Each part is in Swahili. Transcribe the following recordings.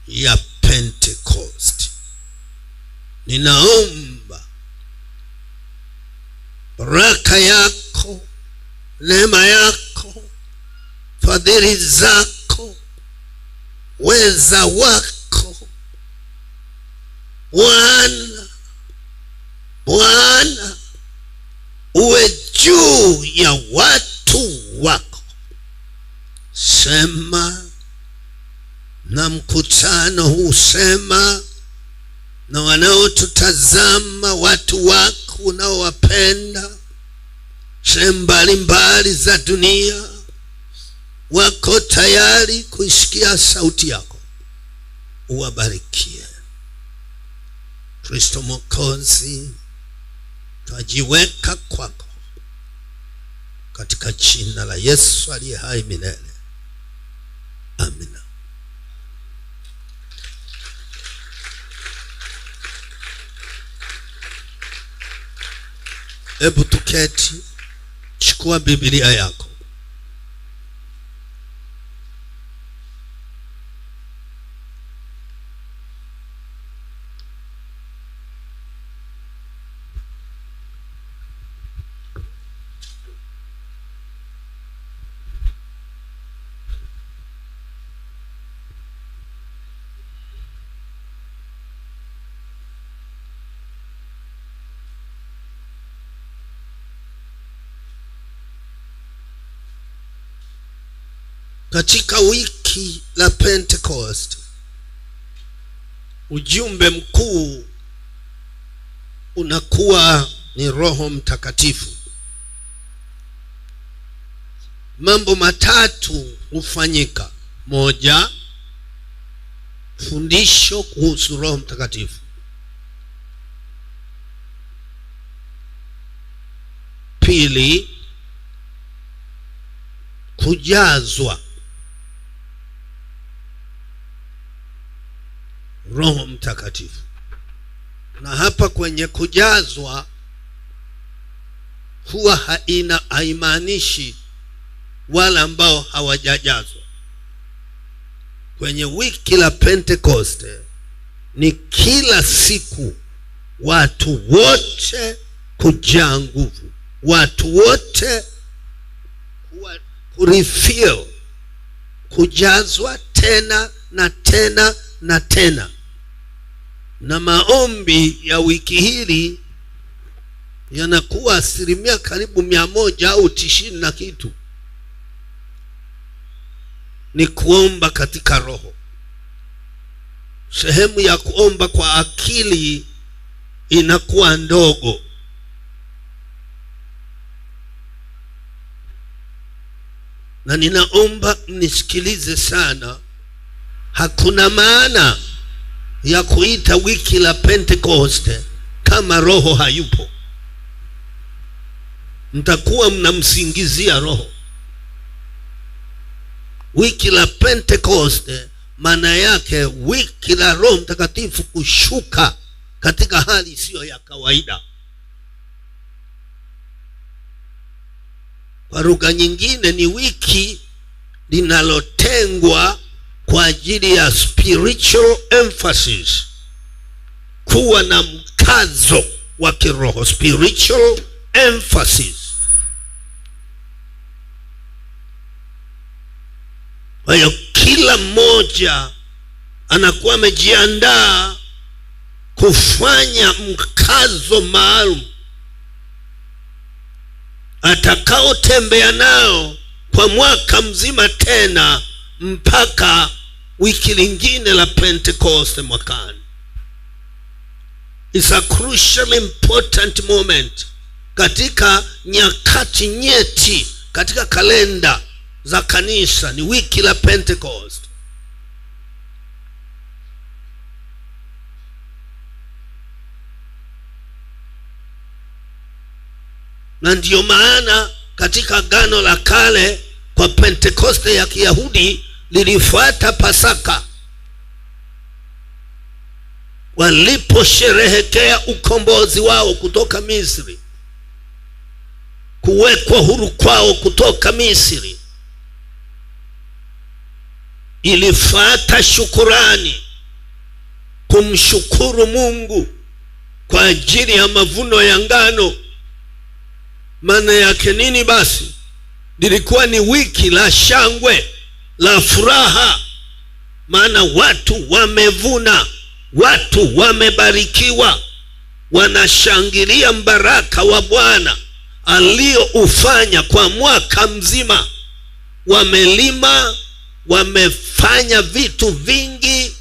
ya Pentecost. Ninaomba baraka yako, neema yako, fadhili zako, weza wako Bwana uwe juu ya watu wako. Sema na mkutano huu, sema na wanaotutazama, watu wako unaowapenda sehemu mbalimbali za dunia, wako tayari kuisikia sauti yako. Uwabarikie. Kristo Mwokozi, twajiweka kwako katika jina la Yesu aliye hai milele. Amina. Hebu tuketi, chukua Biblia yako. Katika wiki la Pentecost, ujumbe mkuu unakuwa ni Roho Mtakatifu. Mambo matatu hufanyika. Moja, fundisho kuhusu Roho Mtakatifu. Pili, kujazwa Roho Mtakatifu. Na hapa kwenye kujazwa huwa haimaanishi wale ambao hawajajazwa. Kwenye wiki la Pentecost ni kila siku watu wote kujaa nguvu, watu wote kurefill, kujazwa tena na tena na tena. Na maombi ya wiki hili yanakuwa 100% karibu 100 au 90 na kitu ni kuomba katika roho. Sehemu ya kuomba kwa akili inakuwa ndogo. Na ninaomba mnisikilize sana. Hakuna maana ya kuita wiki la Pentecost kama roho hayupo. Mtakuwa mnamsingizia roho. Wiki la Pentecost maana yake wiki la Roho Mtakatifu kushuka katika hali isiyo ya kawaida. Kwa lugha nyingine ni wiki linalotengwa kwa ajili ya spiritual emphasis, kuwa na mkazo wa kiroho, spiritual emphasis. Kwa hiyo kila mmoja anakuwa amejiandaa kufanya mkazo maalum atakao tembea nao kwa mwaka mzima, tena mpaka wiki lingine la Pentecost mwakani. It's a crucial important moment katika nyakati nyeti katika kalenda za kanisa. Ni wiki la Pentecost. Na ndiyo maana katika Agano la Kale kwa Pentekoste ya Kiyahudi lilifuata Pasaka. Waliposherehekea ukombozi wao kutoka Misri, kuwekwa huru kwao kutoka Misri, ilifuata shukurani kumshukuru Mungu kwa ajili ya mavuno ya ngano. Maana yake nini basi? Lilikuwa ni wiki la shangwe, la furaha, maana watu wamevuna, watu wamebarikiwa, wanashangilia mbaraka wa Bwana alioufanya kwa mwaka mzima. Wamelima, wamefanya vitu vingi,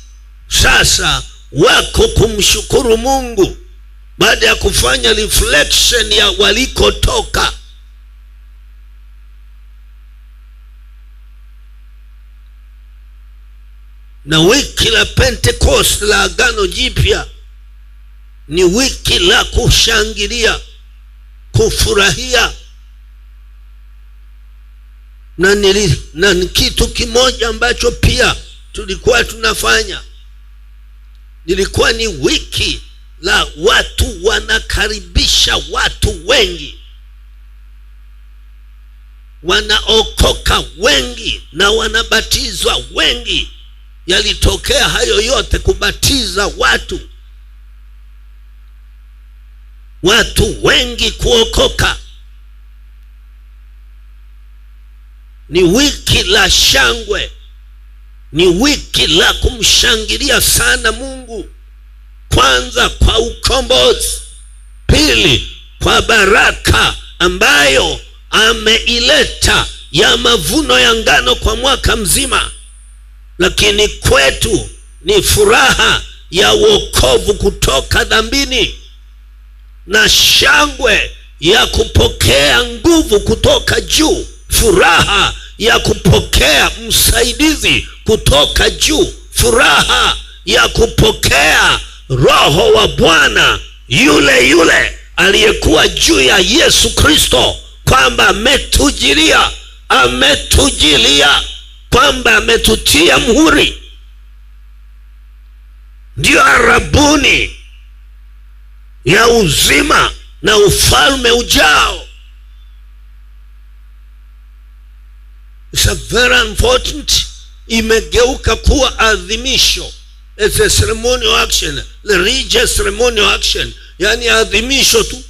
sasa wako kumshukuru Mungu baada ya kufanya reflection ya walikotoka. Na wiki la Pentecost la Agano Jipya ni wiki la kushangilia, kufurahia. Na ni kitu kimoja ambacho pia tulikuwa tunafanya. Nilikuwa ni wiki la watu wanakaribisha watu wengi, wanaokoka wengi na wanabatizwa wengi. Yalitokea hayo yote, kubatiza watu wengi kuokoka. Ni wiki la shangwe, ni wiki la kumshangilia sana Mungu. Kwanza kwa ukombozi, pili kwa baraka ambayo ameileta ya mavuno ya ngano kwa mwaka mzima. Lakini kwetu ni furaha ya wokovu kutoka dhambini, na shangwe ya kupokea nguvu kutoka juu, furaha ya kupokea msaidizi kutoka juu, furaha ya kupokea Roho wa Bwana yule yule aliyekuwa juu ya Yesu Kristo, kwamba ametujilia, kwamba ametutia muhuri. Ndio arabuni ya uzima na ufalme ujao. It's a very important. Imegeuka kuwa adhimisho. It's a ceremonial action, religious ceremonial action. Yani adhimisho tu,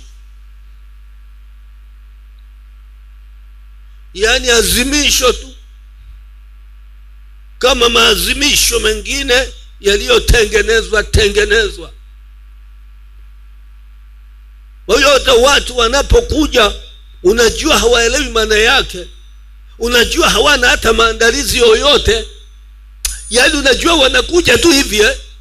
yani azimisho tu, kama maazimisho mengine yaliyotengenezwa. Wote watu wanapokuja, unajua hawaelewi maana yake, unajua hawana hata maandalizi yoyote. Yani unajua wanakuja tu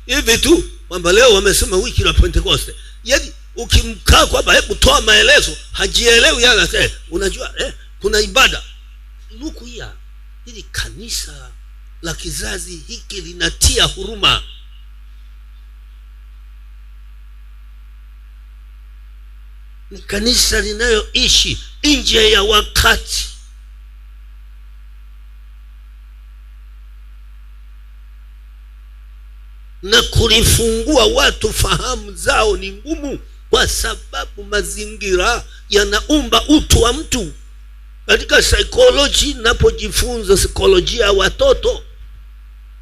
hivi tu, kwamba leo wamesema wiki la Pentecost. Yani ukimkaa kwamba hebu toa maelezo, hajielewi. Yana unajua kuna ibada luku ya hili kanisa la kizazi hiki linatia huruma. Ni kanisa linayoishi nje ya wakati. Na kulifungua watu fahamu zao ni ngumu, kwa sababu mazingira yanaumba utu wa mtu. Katika psychology, napojifunza psikolojia ya watoto,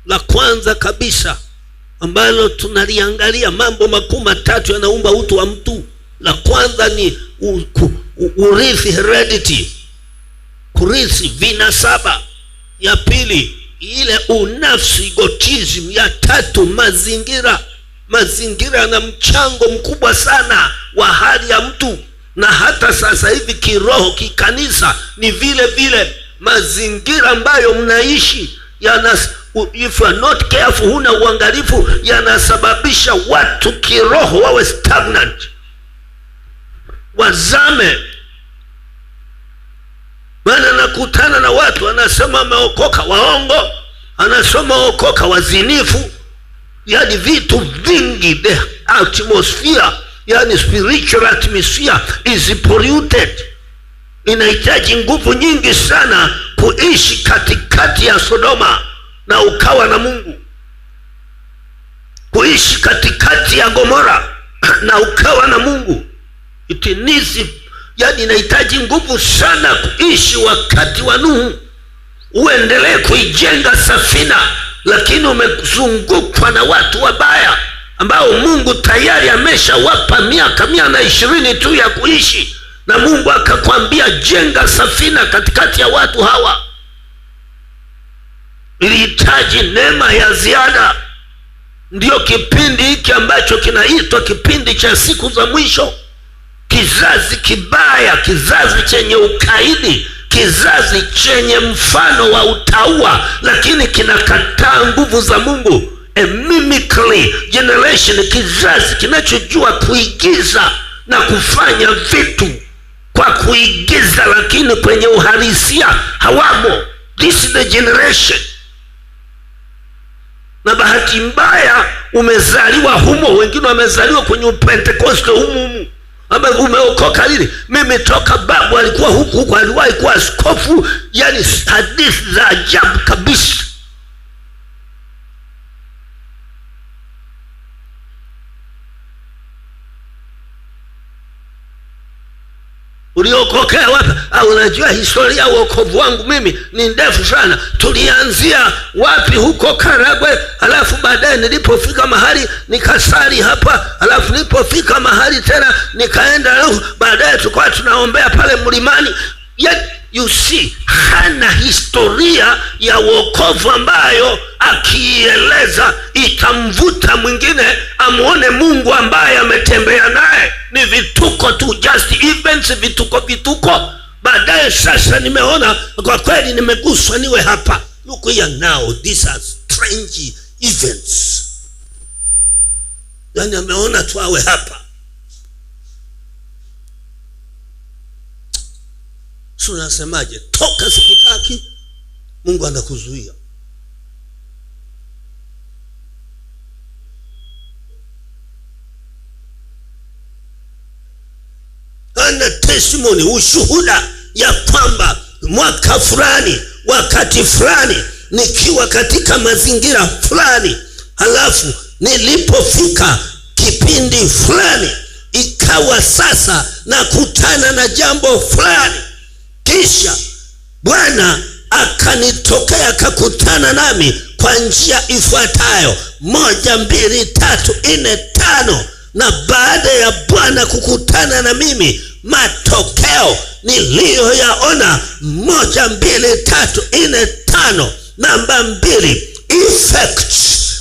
la kwanza kabisa ambalo tunaliangalia, mambo makuu matatu yanaumba utu wa mtu. La kwanza ni urithi, heredity, kurithi, vinasaba. Ya pili ile unafsi, egotism. Ya tatu mazingira. Mazingira yana mchango mkubwa sana wa hali ya mtu. Na hata sasa hivi kiroho, kikanisa ni vile vile. Mazingira ambayo mnaishi if you are not careful, huna uangalifu, yanasababisha watu kiroho wawe stagnant, wazame. Maana nakutana na watu anasema wameokoka waongo, anasema waokoka wazinifu. Yani vitu vingi, the atmosphere, yani spiritual atmosphere is polluted. Inahitaji nguvu nyingi sana kuishi katikati ya Sodoma na ukawa na Mungu, kuishi katikati ya Gomora na ukawa na Mungu. Yani inahitaji nguvu sana kuishi wakati wa Nuhu. Uendelee kuijenga safina, lakini umezungukwa na watu wabaya ambao Mungu tayari ameshawapa miaka 120 tu ya kuishi, na Mungu akakwambia jenga safina katikati ya watu hawa. Ilihitaji neema ya ziada. Ndio kipindi hiki ambacho kinaitwa kipindi cha siku za mwisho. Kizazi kibaya, kizazi chenye ukaidi, kizazi chenye mfano wa utaua, lakini kinakataa nguvu za Mungu. A mimicry generation, kizazi kinachojua kuigiza na kufanya vitu kwa kuigiza, lakini kwenye uhalisia hawamo. This is the generation. Na bahati mbaya umezaliwa humo. Wengine wamezaliwa kwenye Pentecoste humu. Ama umeokoka lini? Mimi toka babu alikuwa huku, aliwahi kuwa askofu. Yani hadithi za ajabu kabisa. Uliokokea wapi? Unajua historia ya wokovu wangu mimi ni ndefu sana. Tulianzia wapi? Huko Karagwe, alafu baadaye nilipofika mahali nikasali hapa, alafu nilipofika mahali tena nikaenda, baadaye tulikuwa tunaombea pale mlimani. Yet you see, hana historia ya wokovu ambayo akieleza itamvuta mwingine amuone Mungu ambaye ametembea naye. Ni vituko tu, just events, vituko. Baadaye sasa nimeona kwa kweli, nimeguswa niwe hapa. Look here now, these are strange events. Yani ameona tu awe hapa. So unasemaje? Toka, sikutaki. Mungu anakuzuia. Ana testimony, ushuhuda ya kwamba mwaka fulani, wakati fulani, nikiwa katika mazingira fulani, halafu nilipofika kipindi fulani, ikawa sasa nakutana na jambo fulani, kisha Bwana akanitokea, akakutana nami kwa njia ifuatayo: 1, 2, 3, 4, 5. Na baada ya Bwana kukutana na mimi, matokeo niliyoyaona 1, 2, 3, 4, 5. Namba 2, effects,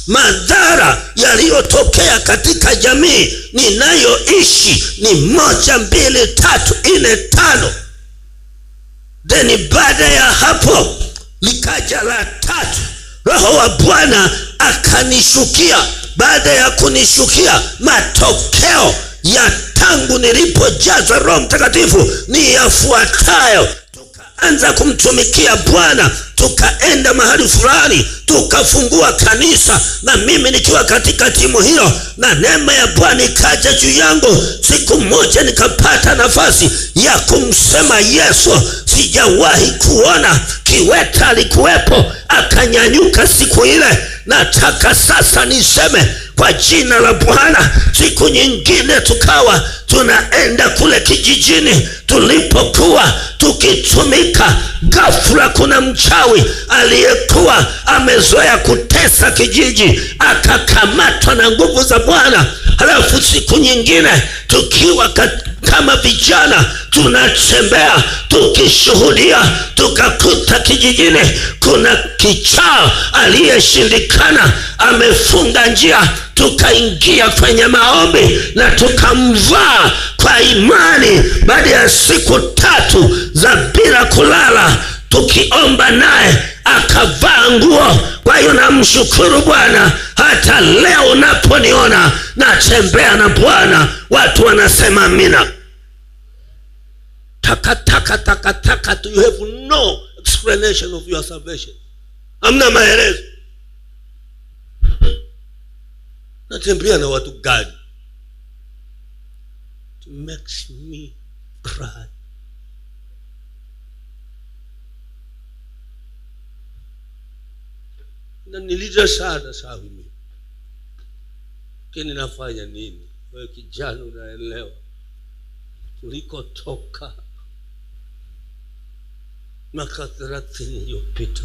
madhara yaliyotokea katika jamii ninayoishi ni 1, 2, 3, 4, 5. Then baada ya hapo likaja la 3. Roho wa Bwana akanishukia. Baada ya kunishukia, matokeo ya tangu nilipojazwa Roho Mtakatifu ni yafuatayo: tukaanza kumtumikia Bwana, tukaenda mahali fulani, tukafungua kanisa, na mimi nikiwa katika timu hiyo, na neema ya Bwana ikaja juu yangu. Siku moja nikapata nafasi ya kumsema Yesu. Sijawahi kuona kiwete alikuwepo akanyanyuka siku ile. Nataka sasa niseme kwa jina la Bwana. Siku nyingine tukawa tunaenda kule kijijini tulipokuwa tukitumika. Ghafla kuna mchawi aliyekuwa amezoea kutesa kijiji akakamatwa na nguvu za Bwana. Halafu siku nyingine tukiwa kama vijana tunatembea tukishuhudia, tukakuta kijijini kuna kichaa aliyeshindikana amefunga njia. Tukaingia kwenye maombi na tukamvaa kwa imani. Baada ya siku 3 za bila kulala tukiomba naye, akavaa nguo. Kwa hiyo namshukuru Bwana, hata leo unaponiona natembea na Bwana, watu wanasema amina. Taka tu, you have no explanation of your salvation. Hamna maelezo. Natembea na watu gani? It makes me cry. Na niliza sana mimi. Kini nafanya nini? Wewe kijana unaelewa tulikotoka miaka 30 iliyopita.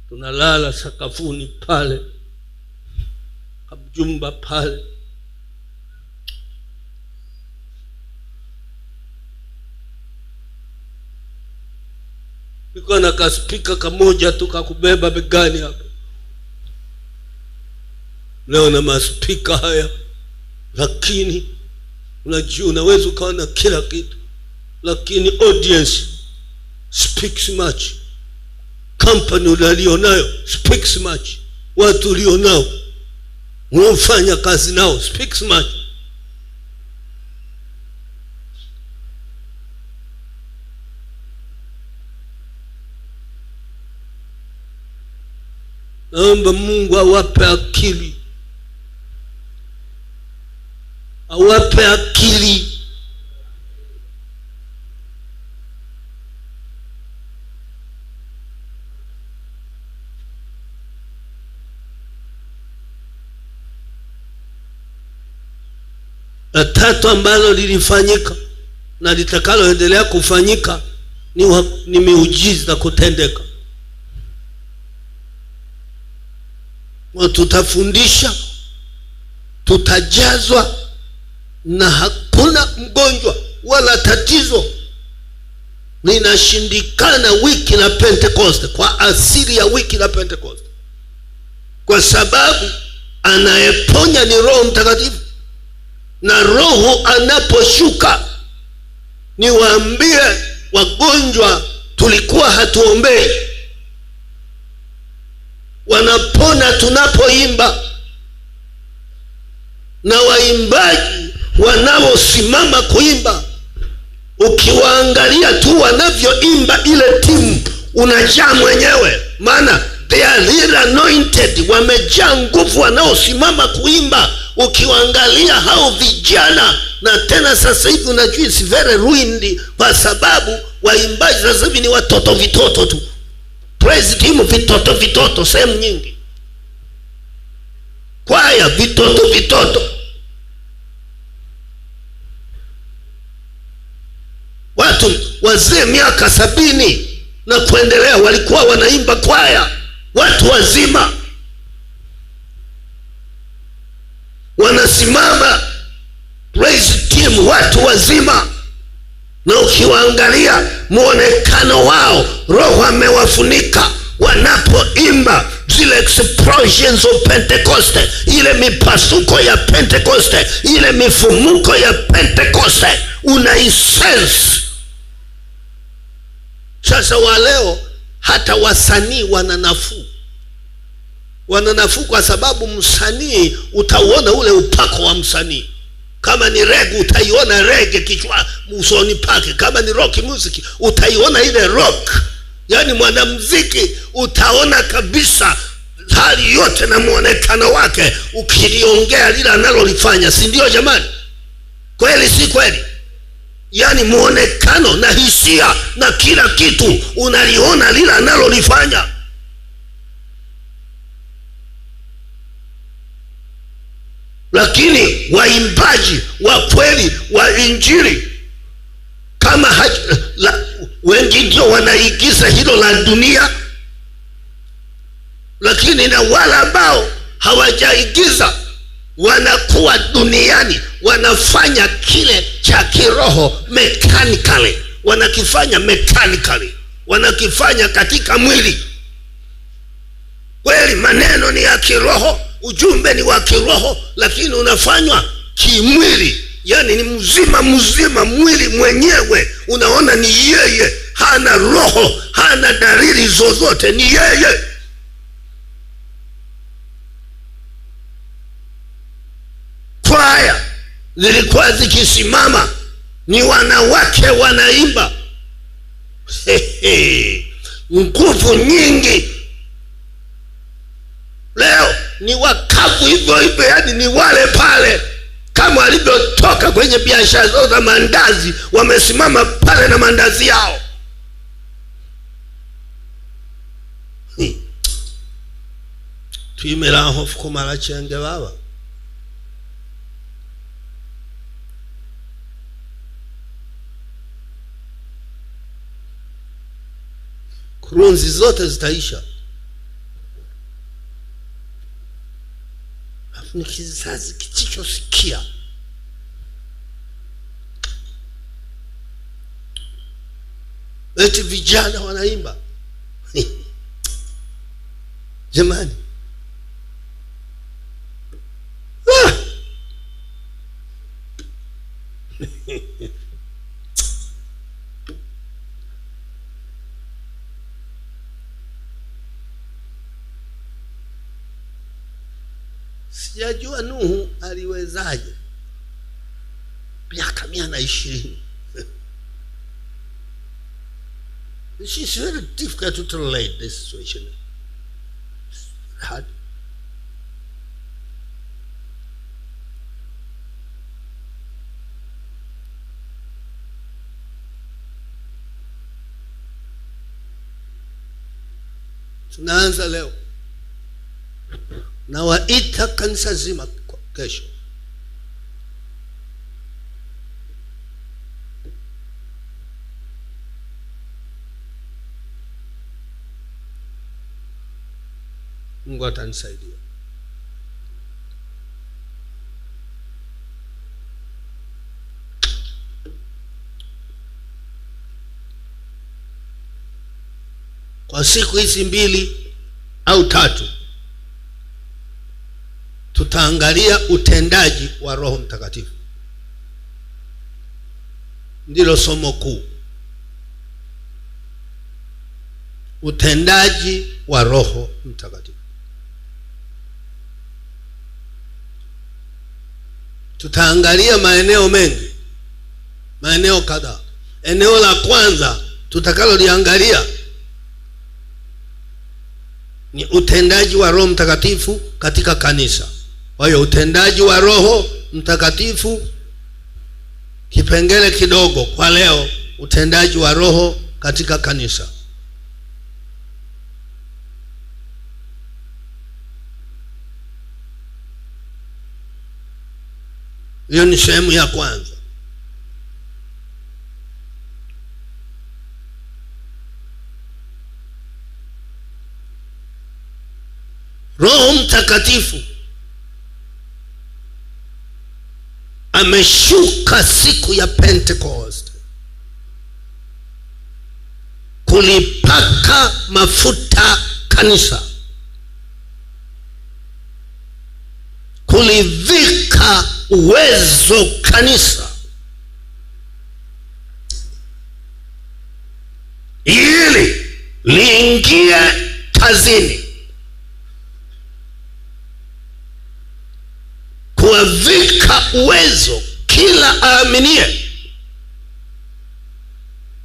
Tunalala sakafuni pale, Kabjumba pale, niko na kaspika kamoja tu kakubeba begani hapo. Leo na maspika haya, lakini unajua unaweza ukawa na kila kitu, lakini audience speaks much. Company ulionayo speaks much. Watu ulionao, unaofanya kazi nao speaks much. Naomba Mungu awape akili, awape akili. La tatu ambalo lilifanyika na litakaloendelea kufanyika ni miujiza kutendeka. Tutafundisha, tutajazwa, na hakuna mgonjwa wala tatizo linashindikana wiki la Pentecost, kwa asili ya wiki la Pentecost, kwa sababu anayeponya ni Roho Mtakatifu. Na Roho anaposhuka, niwaambie wagonjwa tulikuwa hatuombei, wanapona tunapoimba. Na waimbaji wanaosimama kuimba, ukiwaangalia tu wanavyoimba ile timu, unajaa mwenyewe, maana they are really anointed, wamejaa nguvu wanaosimama kuimba. Ukiwaangalia hao vijana, na tena sasa hivi unajua it's very ruined, kwa sababu waimbaji sasa hivi ni watoto vitoto tu. Praise team vitoto vitoto sehemu nyingi, kwaya vitoto vitoto. Watu wazee miaka 70 na kuendelea walikuwa wanaimba kwaya, watu wazima wanasimama praise team, watu wazima. Na ukiwaangalia muonekano wao, Roho amewafunika wanapoimba zile explosions of Pentecost, ile mipasuko ya Pentecost, ile mifumuko ya Pentecost, unaisense. Sasa wa leo hata wasanii wananafuu kwa sababu msanii utauona ule upako wa msanii. Kama ni reggae utaiona reggae kichwa usoni pake, kama ni rock music utaiona ile rock. Yani mwanamuziki utaona kabisa hali yote na muonekano wake, ukiliongea lile analolifanya, si ndio jamani? Kweli si kweli? Yani muonekano na hisia na kila kitu unaliona lile analolifanya. Lakini waimbaji wa kweli wa Injili kama wengi ndio wanaigiza hilo la dunia, lakini na wale ambao hawajaigiza wanakuwa duniani, wanafanya kile cha kiroho mechanically, wanakifanya mechanically, wanakifanya katika mwili. Kweli maneno ni ya kiroho, ujumbe ni wa kiroho, lakini unafanywa kimwili. Yani ni mzima mwili mwenyewe unaona ni yeye, hana roho, hana dalili zozote, ni yeye. Kwaya zilikuwa zikisimama, ni wanawake wanaimba, nguvu nyingi. Leo ni wakavu hivyo hivyo, yani ni wale pale kama walivyotoka kwenye biashara zao za mandazi, wamesimama pale na mandazi yao. Tuimela hofu kumala chenge baba. Kurunzi zote zitaisha. ni kizazi kisichosikia. Eti vijana wanaimba jamani, sijajua Nuhu aliwezaje miaka 120. It's very difficult to tolerate this situation. It's hard. Tunaanza leo. Na waita kanisa zima kesho. Mungu atanisaidia. Kwa siku hizi 2 au 3 tutaangalia utendaji wa Roho Mtakatifu. Ndilo somo kuu. Utendaji wa Roho Mtakatifu. Tutaangalia maeneo mengi, maeneo kadhaa. Eneo la kwanza tutakaloliangalia ni utendaji wa Roho Mtakatifu katika kanisa. Kwa hiyo utendaji wa Roho Mtakatifu, kipengele kidogo kwa leo, utendaji wa Roho katika kanisa. Hiyo ni sehemu ya kwanza. Roho Mtakatifu ameshuka siku ya Pentecost kulipaka mafuta kanisa, kulivika uwezo kanisa, ili liingie kazini, kuwavika uwezo kila aaminie,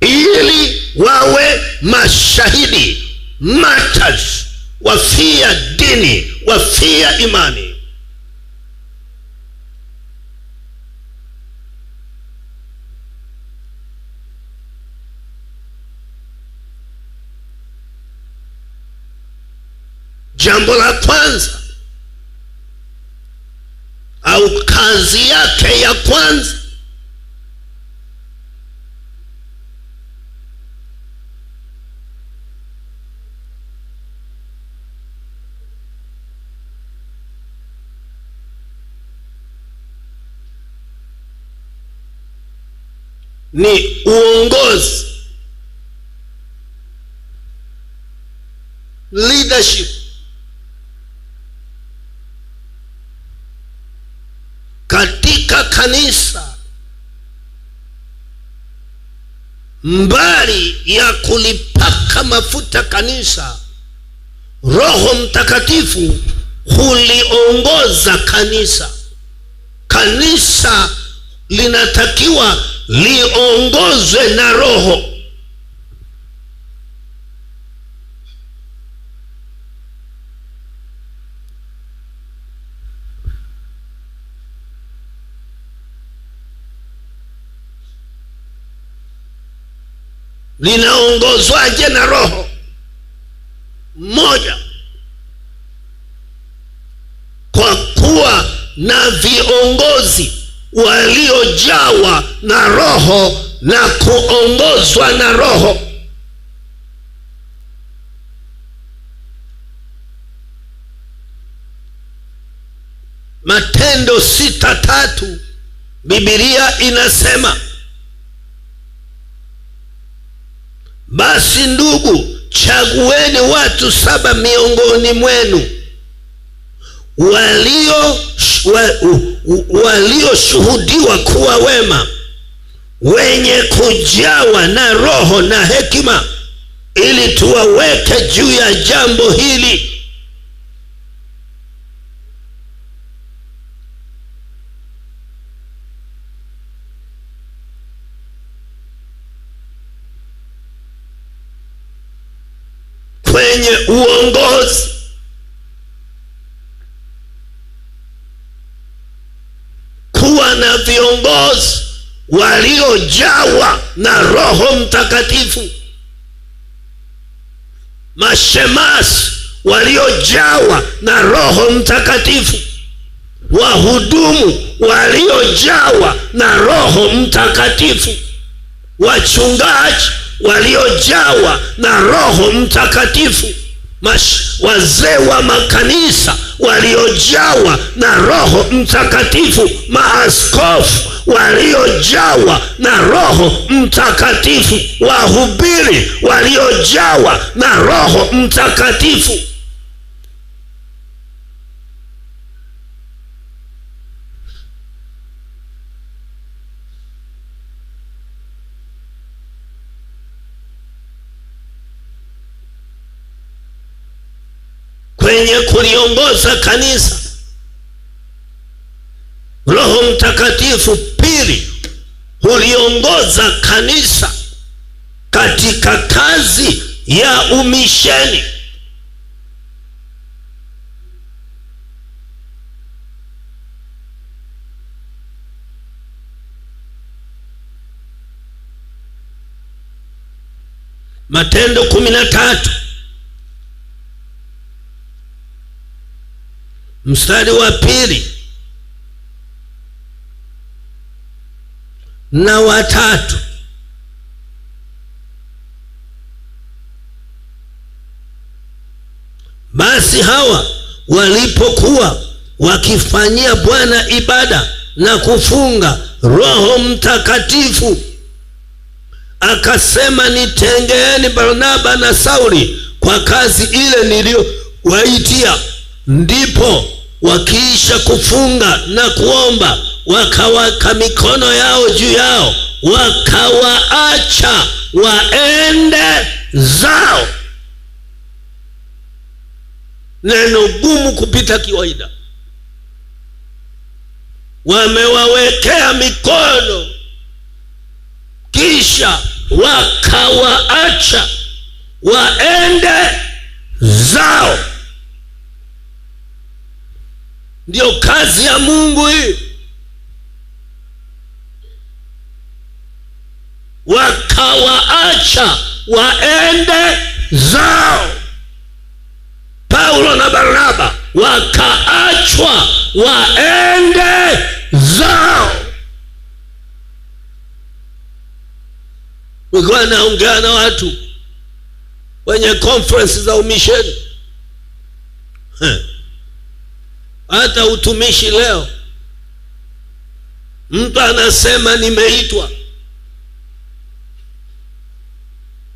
ili wawe mashahidi, martyrs, wafia dini, wafia imani. Jambo la kwanza au kazi yake ya kwanza ni uongozi, leadership. Katika kanisa, mbali ya kulipaka mafuta kanisa, Roho Mtakatifu huliongoza kanisa. Kanisa linatakiwa liongozwe na Roho. Linaongozwaje na Roho mmoja? Kwa kuwa na viongozi waliojawa na Roho na kuongozwa na Roho. Matendo 6:3 Biblia inasema, basi ndugu, chagueni watu 7 miongoni mwenu walioshuhudiwa kuwa wema, wenye kujawa na roho na hekima, ili tuwaweke juu ya jambo hili. Kwenye uongozi, kuwa na viongozi waliojawa na Roho Mtakatifu, mashemasi waliojawa na Roho Mtakatifu, wahudumu waliojawa na Roho Mtakatifu, wachungaji waliojawa na Roho Mtakatifu, wazee wa makanisa waliojawa na Roho Mtakatifu, maaskofu waliojawa na Roho Mtakatifu, wahubiri waliojawa na Roho Mtakatifu. Kwenye kuliongoza kanisa, Roho Mtakatifu pili huliongoza kanisa katika kazi ya umisheni. Matendo 13 mstari wa 2 na wa 3. Basi hawa walipokuwa wakifanyia Bwana ibada na kufunga, Roho Mtakatifu akasema, nitengeeni Barnaba na Sauli kwa kazi ile niliyowaitia. Ndipo wakiisha kufunga na kuomba, wakaweka mikono yao juu yao, wakawaacha waende zao. Neno gumu kupita kawaida. Wamewawekea mikono, kisha wakawaacha waende zao. Ndio kazi ya Mungu hii. Wakawaacha waende zao. Paulo na Barnaba wakaachwa waende zao. Nilikuwa naongea na watu kwenye conference za umisheni. Hata utumishi leo, mtu anasema nimeitwa,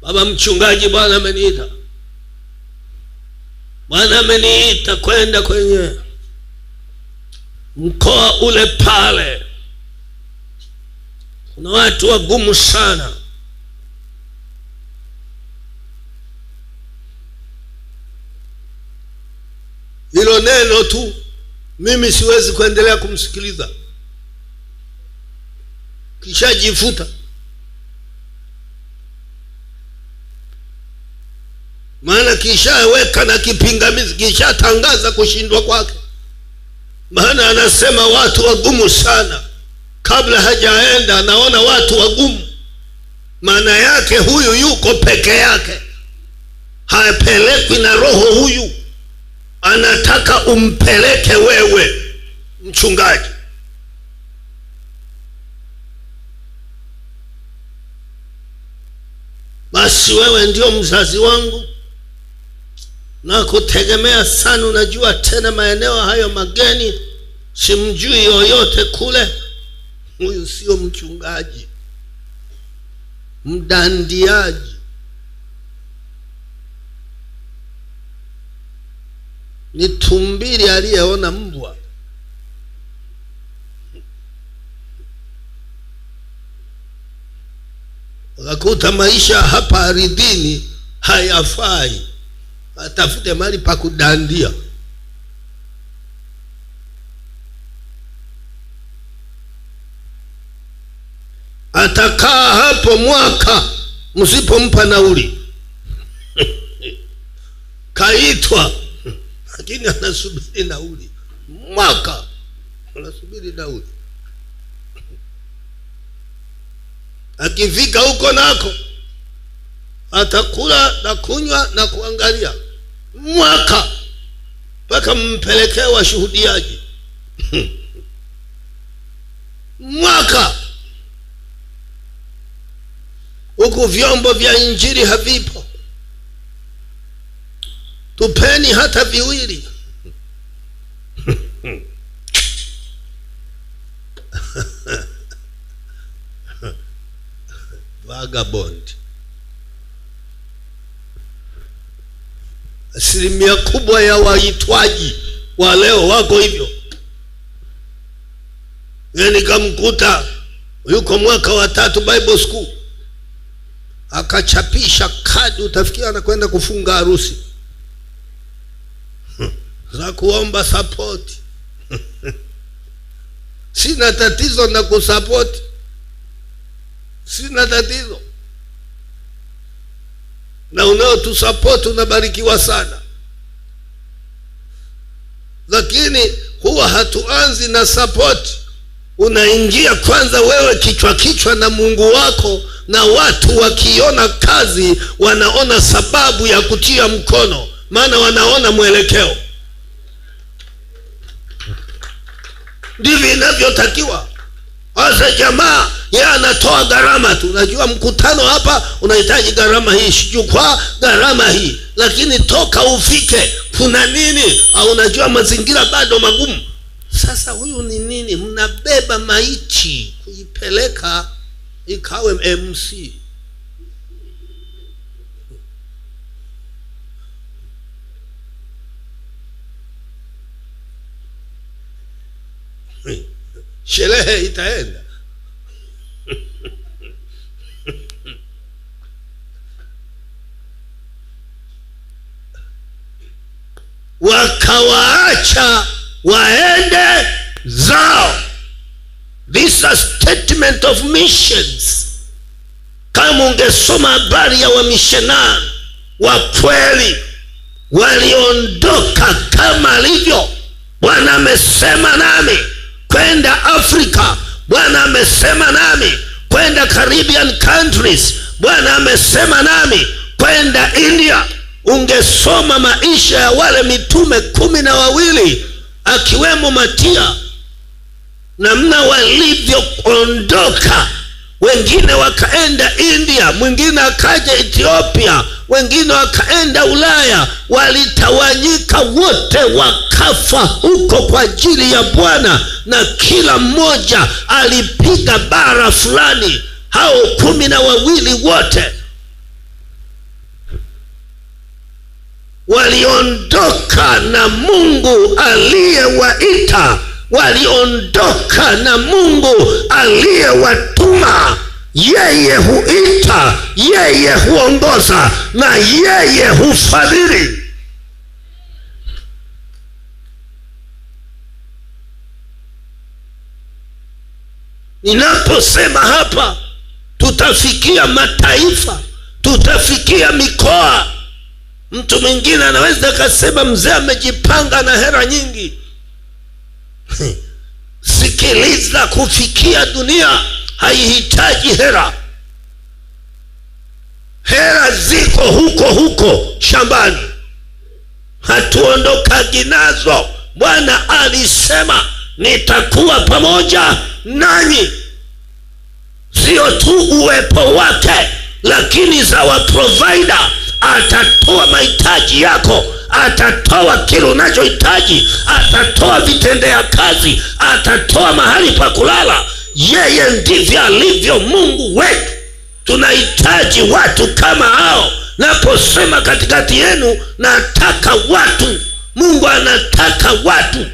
baba mchungaji, Bwana ameniita, Bwana ameniita kwenda kwenye mkoa ule pale. Kuna watu wagumu sana. Hilo neno tu mimi siwezi kuendelea kumsikiliza. Kisha jifuta. Maana kisha weka na kipingamizi, kisha tangaza kushindwa kwake. Maana anasema watu wagumu sana. Kabla hajaenda anaona watu wagumu. Maana yake huyu yuko peke yake, hapelekwi na Roho huyu. Anataka umpeleke wewe mchungaji. Basi wewe ndio mzazi wangu, na kutegemea sana. Unajua tena maeneo hayo mageni, simjui yoyote kule. Huyu sio mchungaji, mdandiaji. Ni tumbili aliyeona mbwa. Wakakuta maisha hapa ardhini hayafai, atafute mahali pa kudandia. Atakaa hapo mwaka msipompa nauli. Kaitwa, lakini anasubiri nauli. Mwaka anasubiri nauli. Akifika huko nako atakula na kunywa na kuangalia mwaka mpaka mpelekee washuhudiaji. Mwaka huku vyombo vya injili havipo. Tupeni hata viwili. Vagabond. Asilimia kubwa ya waitwaji wa leo wako hivyo. Nikamkuta yuko mwaka wa 3 Bible School, akachapisha kadi utafikia anakwenda kufunga harusi za kuomba support. Sina tatizo na kusupport, sina tatizo. Na unao tu support unabarikiwa sana. Lakini huwa hatuanzi na support. Unaingia kwanza wewe kichwa na Mungu wako, na watu wakiona kazi wanaona sababu ya kutia mkono, maana wanaona mwelekeo. Ndivyo inavyotakiwa. Asa jamaa yeye anatoa gharama tu. Unajua mkutano hapa unahitaji gharama hii, jukwaa gharama hii, lakini toka ufike kuna nini? Au unajua mazingira bado magumu. Sasa huyu ni nini? Mnabeba maiti kuipeleka ikawe MC. Sherehe itaenda. Wakawaacha waende zao. This is a statement of missions. Kama ungesoma habari ya wamissionari wa kweli, waliondoka kama alivyo. Bwana amesema nami kwenda Afrika. Bwana amesema nami kwenda Caribbean countries. Bwana amesema nami kwenda India. Ungesoma maisha ya wale mitume 12 akiwemo Matia, namna walivyoondoka. Wengine wakaenda India, mwingine akaja Ethiopia, wengine wakaenda Ulaya. Walitawanyika wote, wakafa huko kwa ajili ya Bwana, na kila mmoja alipiga bara fulani. Hao 12 wote waliondoka na Mungu aliyewaita, waliondoka na Mungu aliyewatuma. Yeye huita, yeye huongoza, na yeye hufadhili. Ninaposema hapa, tutafikia mataifa, tutafikia mikoa. Mtu mwingine anaweza kusema mzee amejipanga na hera nyingi. Sikiliza, kufikia dunia haihitaji hera. Hera ziko huko shambani, hatuondokagi nazo. Bwana alisema nitakuwa pamoja nanyi. Sio tu uwepo wake, lakini za wa provider. Atatoa mahitaji yako, atatoa kile unachohitaji, atatoa vitendea kazi, atatoa mahali pa kulala. Yeye ndivyo alivyo Mungu wetu. Tunahitaji watu kama hao. Naposema katikati yenu nataka watu, Mungu anataka watu.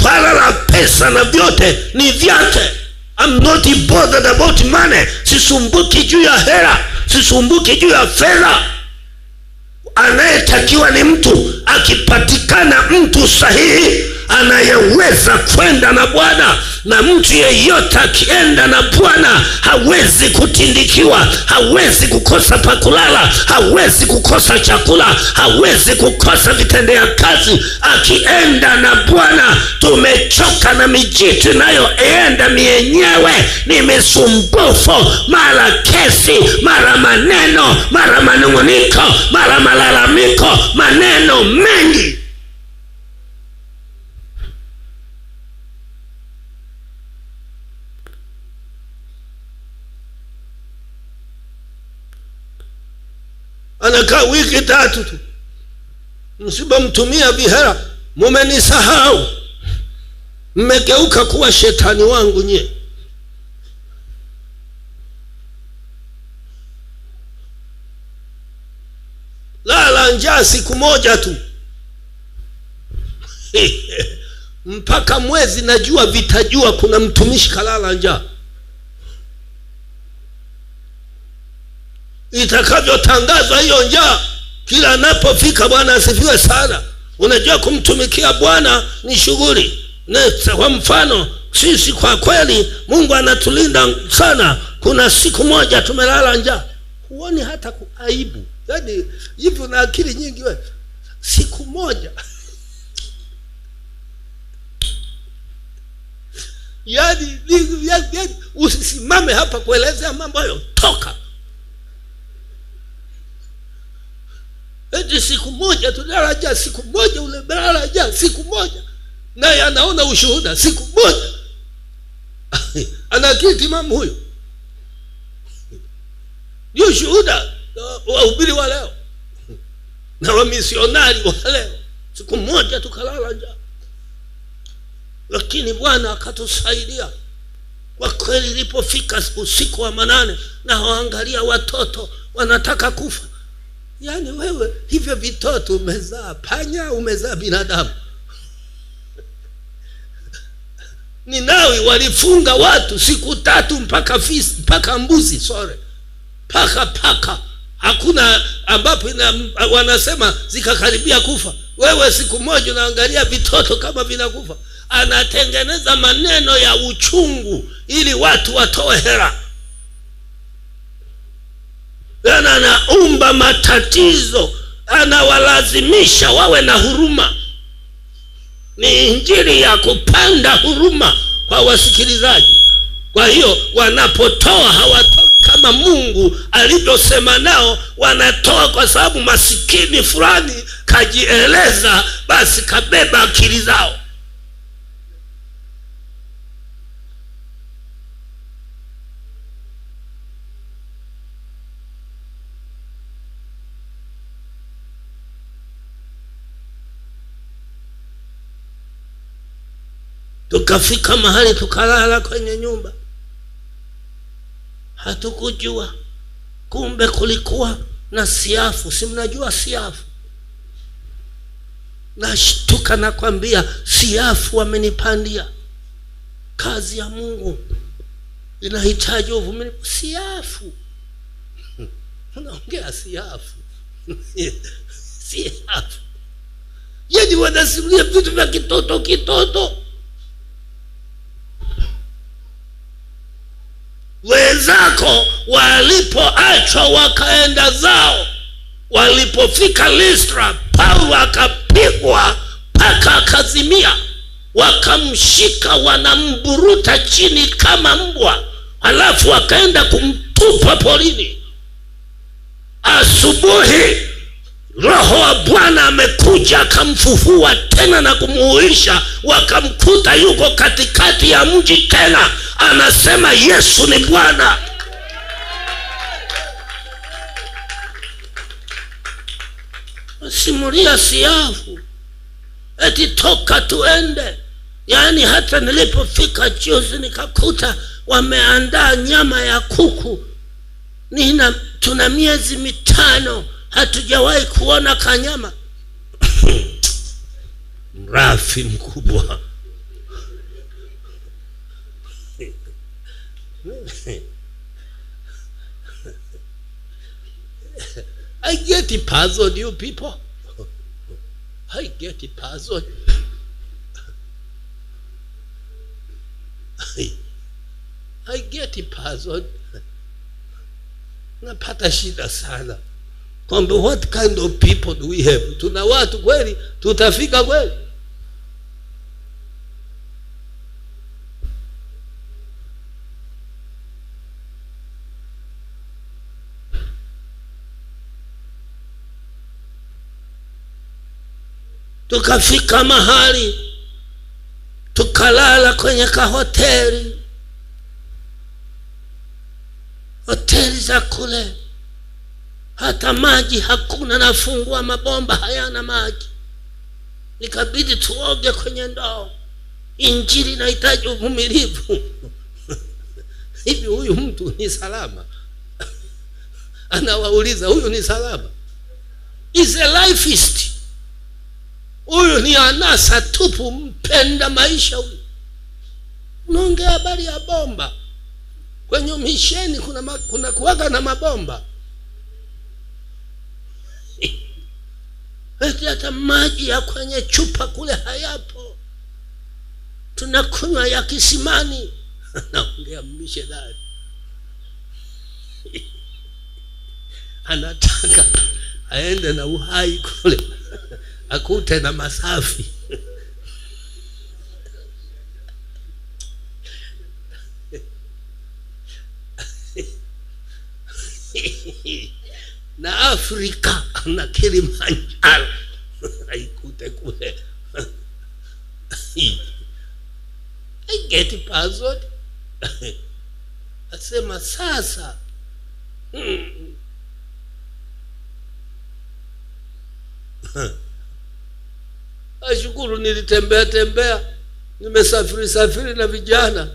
Fala la pesa na vyote ni vyake. I'm not bothered about money. Sisumbuki juu ya hela, sisumbuki juu ya fedha. Anayetakiwa ni mtu. Akipatikana mtu sahihi anayeweza kwenda na Bwana, na mtu yeyote akienda na Bwana hawezi kutindikiwa, hawezi kukosa pakulala, hawezi kukosa chakula, hawezi kukosa vitendea kazi. Akienda na Bwana. Tumechoka na mijitu inayoenda mienyewe, ni misumbufu, mara kesi, mara maneno, mara manunguniko, mara malalamiko, maneno mengi. Anakaa wiki 3 tu, msipomtumia vihera mumenisahau, mmegeuka kuwa shetani wangu nye. Lala njaa siku moja tu mpaka mwezi najua vitajua kuna mtumishi kalala njaa. Itakavyotangazwa hiyo njaa, kila anapofika, Bwana asifiwe sana. Unajua kumtumikia Bwana ni shughuli. Kwa mfano sisi kwa kweli Mungu anatulinda sana. Kuna siku moja tumelala njaa, huoni hata aibu. Yaani hivi una akili nyingi wewe. Siku moja yaani usisimame hapa kuelezea mambo hayo, toka. Eti siku moja tulala njaa, siku moja ule melala njaa, siku moja. Naye anaona ushuhuda siku moja. Ana akili timamu huyo? Ndio ushuhuda wahubiri wa leo na wamisionari wa leo. Siku moja tukalala njaa. Lakini Bwana akatusaidia. Kwa kweli ilipofika usiku wa manane, na waangalia watoto wanataka kufa. Yaani wewe hivyo vitoto umezaa panya, umezaa binadamu. Ninawi walifunga watu siku 3 mpaka fisi, mpaka mbuzi, paka. Hakuna ambapo wanasema zikakaribia kufa. Wewe siku moja unaangalia vitoto kama vinakufa. Anatengeneza maneno ya uchungu ili watu watoe hela. Anaumba matatizo, anawalazimisha wawe na huruma. Ni injili ya kupanda huruma kwa wasikilizaji. Kwa hiyo wanapotoa hawatoi kama Mungu alivyosema nao. Wanatoa kwa sababu masikini fulani kajieleza, basi kabeba akili zao. Tukafika mahali tukalala kwenye nyumba. Hatukujua kumbe kulikuwa na siafu. Si mnajua siafu? Nashtuka nakwambia, siafu wamenipandia. Kazi ya Mungu inahitaji uvumilivu. Siafu. Unaongea siafu. Siafu. Yaani wanasimulia vitu vya kitoto. Wenzako walipoachwa wakaenda zao. Walipofika Listra, Paulo akapigwa mpaka akazimia. Wakamshika wanamburuta chini kama mbwa, halafu wakaenda kumtupa porini. Asubuhi Roho wa Bwana amekuja akamfufua tena na kumuhuisha. Wakamkuta yuko katikati ya mji tena, anasema Yesu ni Bwana. simulia siafu, eti toka tuende. Yaani hata nilipofika juzi nikakuta wameandaa nyama ya kuku. Tuna miezi 5 hatujawahi kuona kanyama. Mrafi mkubwa. I get it puzzled, you people. I get it puzzled. I get it puzzled. Napata shida sana. Kwamba what kind of people do we have? Tuna watu kweli? Tutafika kweli? Tukafika mahali tukalala kwenye kahoteli, hoteli za kule, hata maji hakuna, nafungua mabomba hayana maji, nikabidi tuoge kwenye ndoo. Injili inahitaji uvumilivu. Hivi huyu mtu ni salama? Anawauliza, huyu ni salama? Is a lifeist. Huyu ni anasa tupu, mpenda maisha huyu. Unaongea habari ya bomba. Kwenye misheni kuna kuwaga na mabomba. Hata maji ya kwenye chupa kule hayapo, tunakunywa ya kisimani. Naongea mishedari. Anataka aende na uhai kule akute na masafi. Na Afrika na Kilimanjaro aikute kule. I get it puzzled. Asema sasa ashukuru nilitembea, nimesafiri na vijana,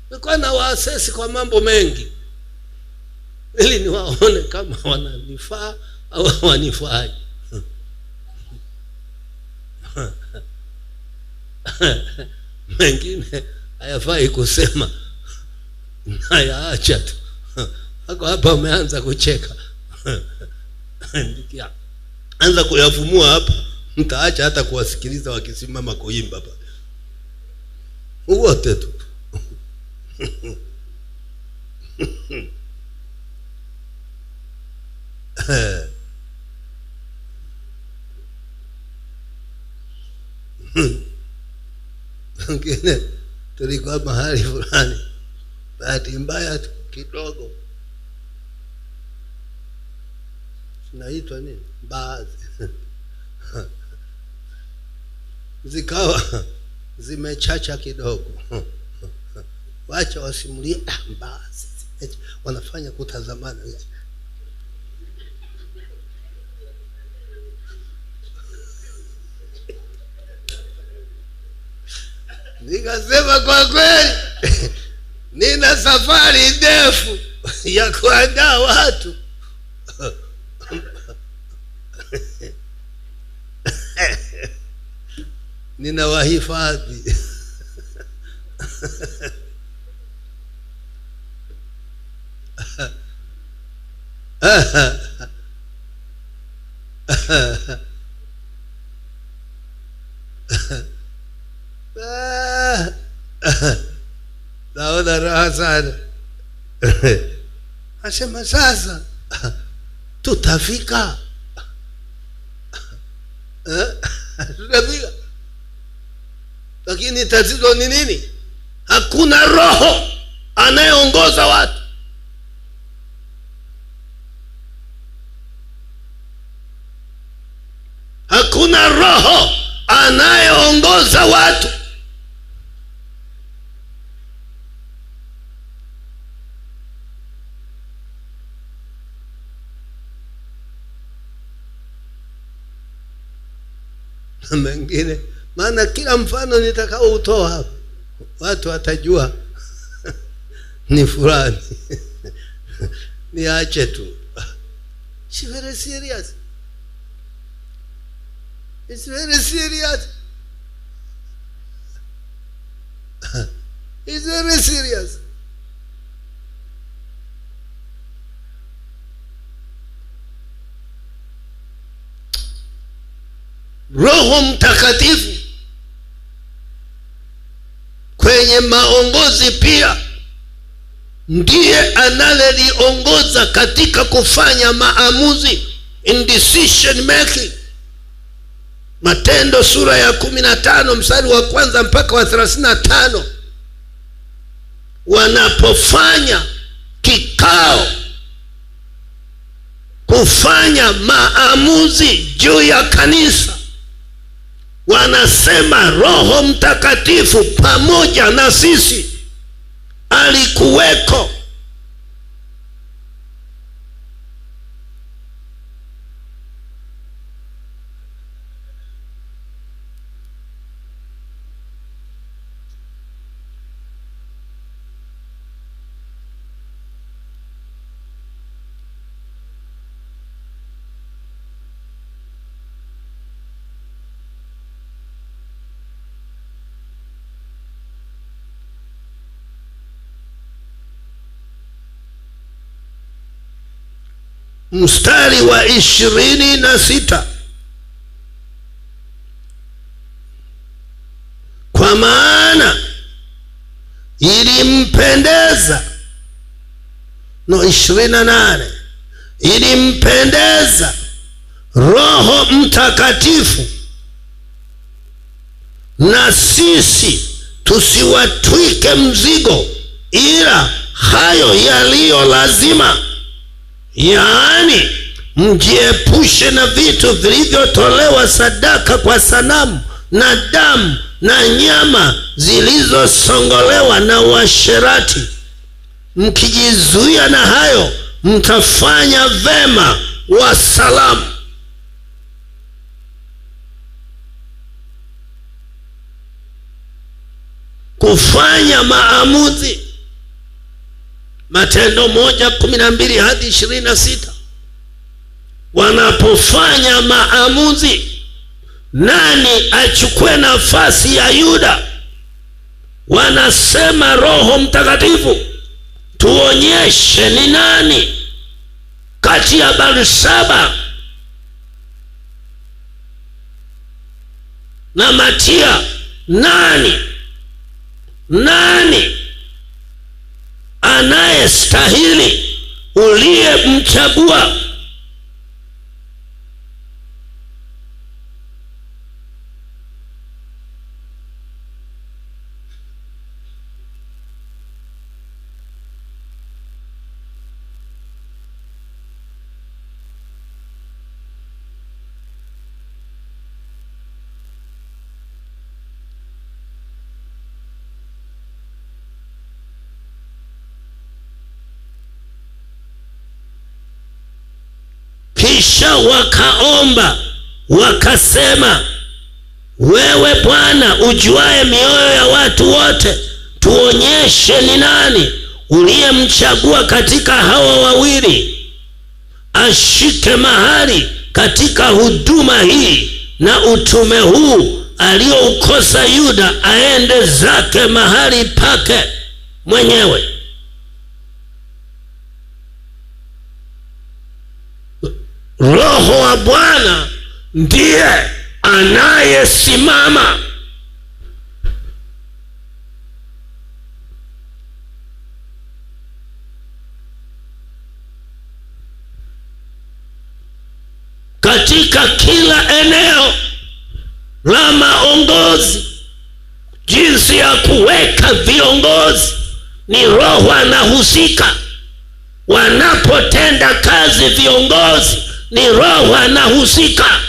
nilikuwa na waasesi kwa mambo mengi ili niwaone kama wananifaa au hawanifai. Mengine hayafai kusema, hayaacha tu. Hako hapa umeanza kucheka. Ndikia anza kuyafumua hapa, mtaacha hata kuwasikiliza wakisimama kuimba hapa. Wote tu. Ngine tulikuwa mahali fulani, bahati mbaya tu kidogo, tunaitwa nini, baadhi zikawa zimechacha kidogo. Wacha wasimulie baadhi wanafanya kutazamana. Nikasema kwa kweli nina safari ndefu ya kuandaa watu. Nina wahifadhi. Naona raha sana. Asema sasa tutafika. Tutafika. Lakini tatizo ni nini? Hakuna roho anayeongoza watu. Hakuna roho anayeongoza watu. mengine, maana kila mfano nitakao utoa hapa watu watajua ni fulani. Niache tu. It's very serious. It's very serious. It's very serious. Roho Mtakatifu kwenye maongozi pia ndiye analiongoza katika kufanya maamuzi, in decision making. Matendo sura ya 15 mstari wa 1 mpaka wa 35, wanapofanya kikao kufanya maamuzi juu ya kanisa, wanasema Roho Mtakatifu pamoja na sisi alikuweko. Mstari wa 26, kwa maana ilimpendeza, 28, ilimpendeza Roho Mtakatifu na sisi tusiwatwike mzigo ila hayo yaliyo lazima, yaani mjiepushe na vitu vilivyotolewa sadaka kwa sanamu na damu na nyama zilizosongolewa na uasherati. Mkijizuia na hayo mtafanya vema wasalamu. Kufanya maamuzi. Matendo 1:12 hadi 26, wanapofanya maamuzi nani achukue nafasi ya Yuda, wanasema Roho Mtakatifu, tuonyeshe ni nani kati ya Barsaba na Matia, nani anayestahili uliyemchagua. Kisha wakaomba wakasema, wewe Bwana ujuaye mioyo ya watu wote, tuonyeshe ni nani uliyemchagua katika hawa wawili ashike mahali katika huduma hii na utume huu alioukosa Yuda, aende zake mahali pake mwenyewe. Roho wa Bwana ndiye anayesimama. Katika kila eneo la maongozi, jinsi ya kuweka viongozi, ni Roho anahusika. Wanapotenda kazi viongozi, ni Roho anahusika.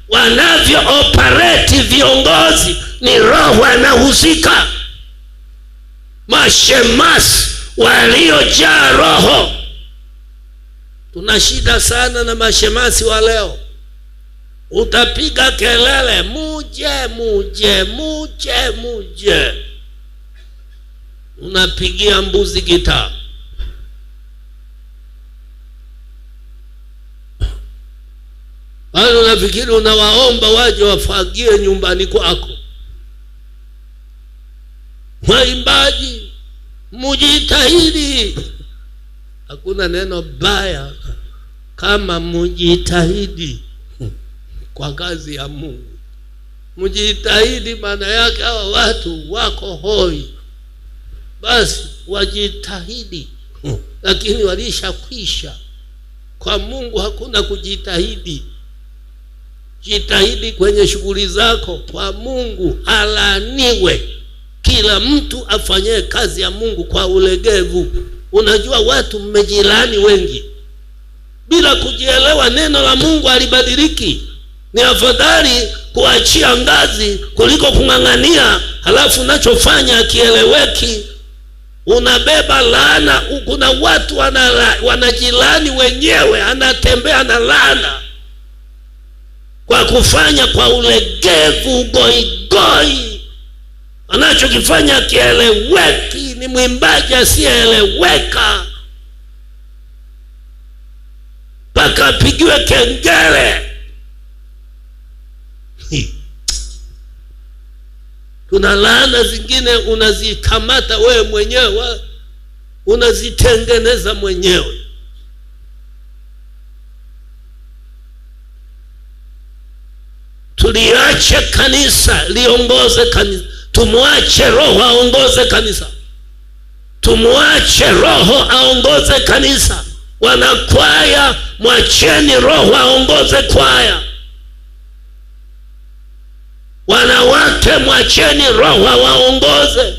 Wanavyo operate viongozi, ni Roho anahusika. Mashemasi waliojaa Roho. Tuna shida sana na mashemasi wa leo. Utapiga kelele, muje. Unapigia mbuzi gitaa. Wale unafikiri unawaomba waje wafagie nyumbani kwako. Waimbaji, mujitahidi. Hakuna neno baya kama mujitahidi kwa kazi ya Mungu. Mujitahidi maana yake hawa watu wako hoi, basi wajitahidi, lakini walishakwisha. Kwa Mungu hakuna kujitahidi. Jitahidi kwenye shughuli zako. Kwa Mungu alaaniwe kila mtu afanye kazi ya Mungu kwa ulegevu. Unajua watu mmejilani wengi bila kujielewa. Neno la Mungu halibadiliki. Ni afadhali kuachia ngazi kuliko kung'ang'ania halafu unachofanya kieleweki. Unabeba laana. Kuna watu wanajilani wenyewe, anatembea na laana kwa kufanya kwa ulegevu, goigoi. Anachokifanya kieleweki. Ni mwimbaji asiyeeleweka mpaka apigiwe kengele. Kuna laana zingine unazikamata wewe mwenyewe, unazitengeneza mwenyewe. Tuliache kanisa liongoze kanisa. Tumuache Roho aongoze kanisa. Tumuache Roho aongoze kanisa. Wanakwaya, mwacheni Roho aongoze kwaya. Wanawake, mwacheni Roho waongoze.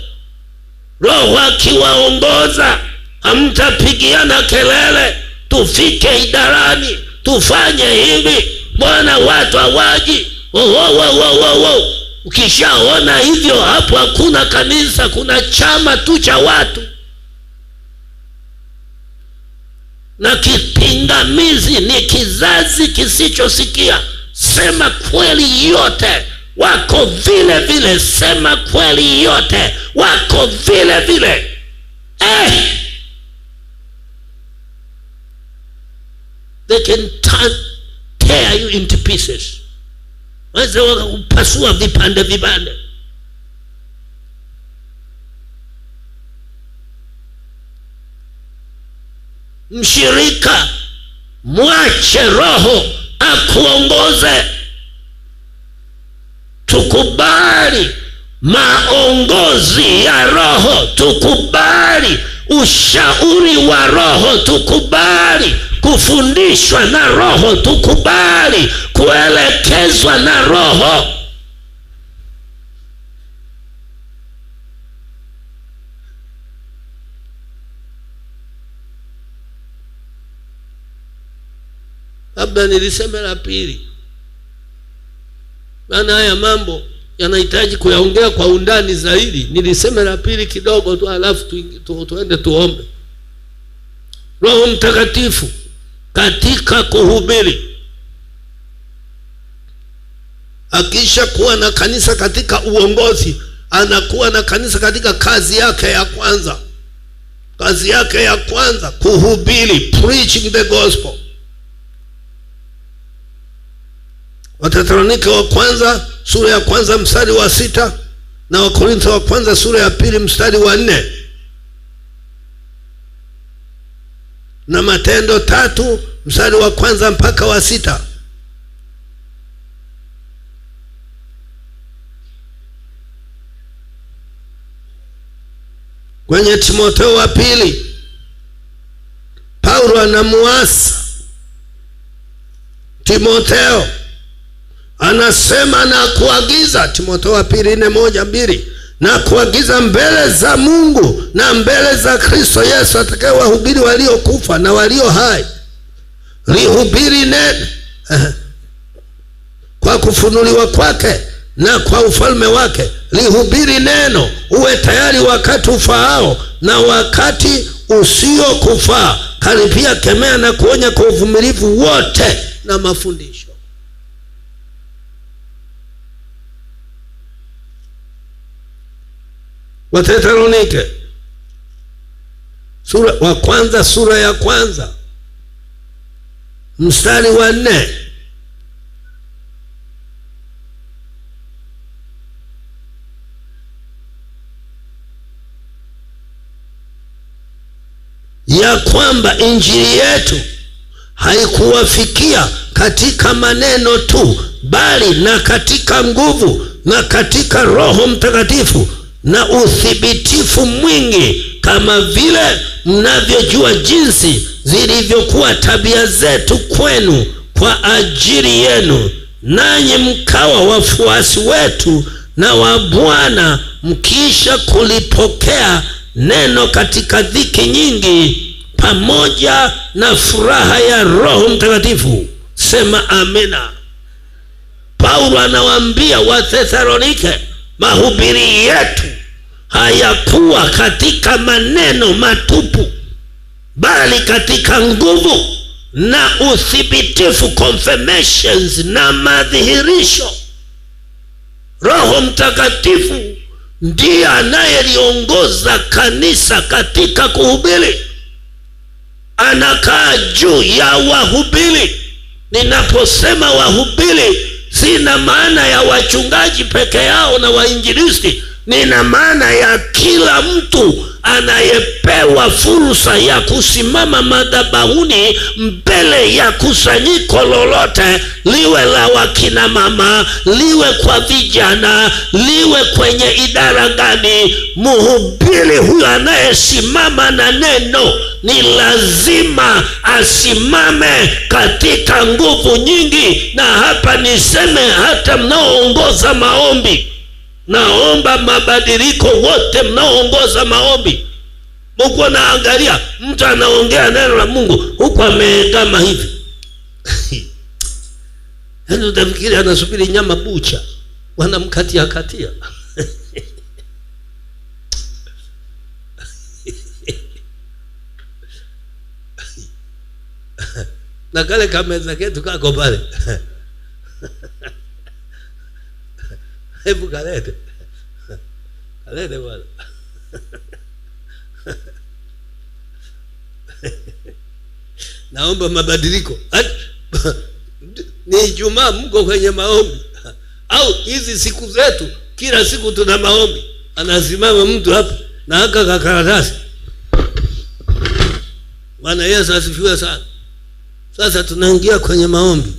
Roho akiwaongoza hamtapigiana kelele, tufike idarani, tufanye hivi, mbona watu hawaji? Ukishaona hivyo, hapo hakuna kanisa, kuna chama tu cha watu. Na kipingamizi ni kizazi kisichosikia. Sema kweli yote, wako vile vile. Sema kweli yote, wako vile vile. They can tear you into pieces. Waweza wakakupasua vipande vipande. Mshirika, mwache Roho akuongoze. Tukubali maongozi ya Roho, tukubali ushauri wa Roho, tukubali kufundishwa na Roho, tukubali kuelekezwa na Roho. Labda nilisema la pili, maana haya mambo yanahitaji kuyaongea kwa undani zaidi. Nilisema la pili kidogo tu, alafu tuende tuombe. Roho Mtakatifu katika kuhubiri, akisha kuwa na kanisa katika uongozi, anakuwa na kanisa katika kazi yake ya kwanza. Kazi yake ya kwanza kuhubiri, preaching the gospel. Wathesalonike wa kwanza sura ya kwanza mstari wa 6 na Wakorintho wa kwanza sura ya 2 mstari wa 4 na Matendo 3 mstari wa kwanza mpaka wa 6. Kwenye Timotheo wa pili, Paulo anamuasa Timotheo, anasema na kuagiza, Timotheo wa pili 4:1-2, na kuagiza mbele za Mungu na mbele za Kristo Yesu atakaye wahubiri waliokufa na walio hai, lihubiri neno kwa kufunuliwa kwake na kwa ufalme wake. Lihubiri neno, uwe tayari wakati ufaao na wakati usiokufaa. Karipia, kemea na kuonya kwa uvumilivu wote na mafundisho. Wathesalonike sura ya kwanza mstari wa 4. Ya kwamba injili yetu haikuwafikia katika maneno tu, bali na katika nguvu na katika Roho Mtakatifu na uthibitifu mwingi, kama vile mnavyojua jinsi zilivyokuwa tabia zetu kwenu kwa ajili yenu, nanyi mkawa wafuasi wetu na wa Bwana, mkisha kulipokea neno katika dhiki nyingi pamoja na furaha ya Roho Mtakatifu. Sema amina. Paulo anawaambia Wathesalonike, mahubiri yetu hayakuwa katika maneno matupu, bali katika nguvu na uthibitifu, confirmations na madhihirisho. Roho Mtakatifu ndiye anayeliongoza kanisa katika kuhubiri. Anakaa juu ya wahubiri. Ninaposema wahubiri, sina maana ya wachungaji peke yao na wainjilisti. Nina maana ya kila mtu anayepewa fursa ya kusimama madhabahuni mbele ya kusanyiko lolote, liwe la wakina mama, liwe kwa vijana, liwe kwenye idara gani. Mhubiri huyo anayesimama na neno ni lazima asimame katika nguvu nyingi. Na hapa niseme hata mnaoongoza maombi, naomba mabadiliko wote mnaoongoza maombi. Mungu anaangalia mtu anaongea neno la Mungu huko ameegama hivi. Yaani utafikiri anasubiri nyama bucha, wanamkatia katia. Na kale kameza ketu kako pale. Hebu kalete bwana. Naomba mabadiliko. Ni Ijumaa mko kwenye maombi, au hizi siku zetu kila siku tuna maombi? Anasimama mtu hapa na haka kakaratasi. Bwana Yesu asifiwe sana. Sasa tunaingia kwenye maombi.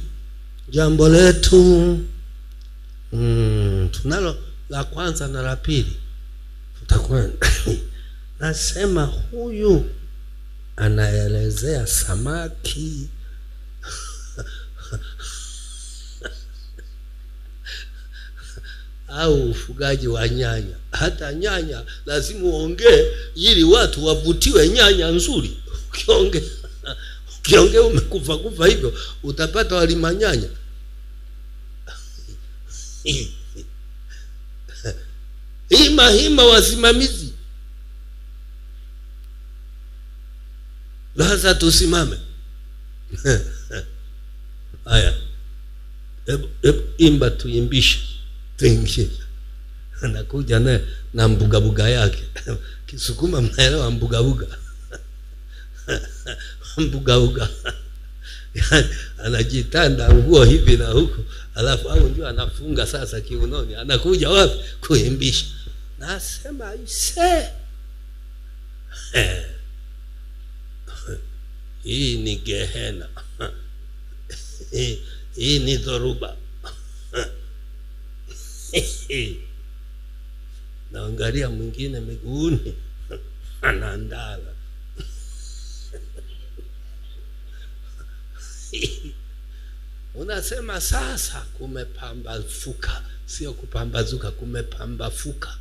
Jambo letu tunalo la kwanza na la pili tutakwenda. Nasema huyu anaelezea samaki au ufugaji wa nyanya. Hata nyanya lazima uongee ili watu wavutiwe nyanya nzuri. Ukiongea umekufa hivyo utapata walima nyanya. Hima wasimamizi. Sasa tusimame. Haya. Imba tuimbishe. Tuingie. Anakuja na mbuga yake. Kisukuma mnaelewa mbuga. Mbuga. Yani, anajitanda nguo hivi na huko, alafu au ndio anafunga sasa kiunoni, anakuja wapi kuimbisha. Nasema hii ni Gehena. Hii ni dhoruba. Naangalia mwingine miguuni anaandala. Unasema sasa kumepambafuka, sio kupambazuka, kumepambafuka.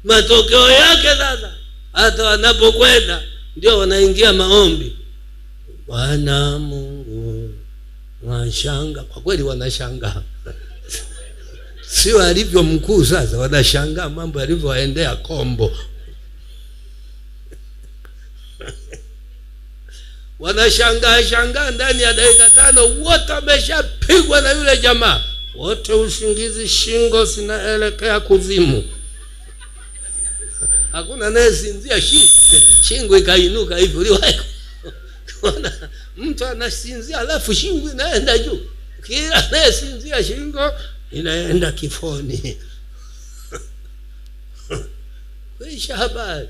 Matokeo yake sasa hata wanapokwenda ndio wanaingia maombi. Bwana Mungu washanga. Kwa kweli wanashanga. Sio alivyo mkuu sasa, wanashanga mambo yalivyoendea kombo. Wanashangaa ndani ya dakika 5 wote wameshapigwa na yule jamaa. wote usingizi, shingo zinaelekea kuzimu. Hakuna anayesinzia shingo ikainuka hivi. Uliwahi kuona mtu anasinzia alafu shingo inaenda juu? Kila anayesinzia shingo inaenda kifoni. Kuisha habari.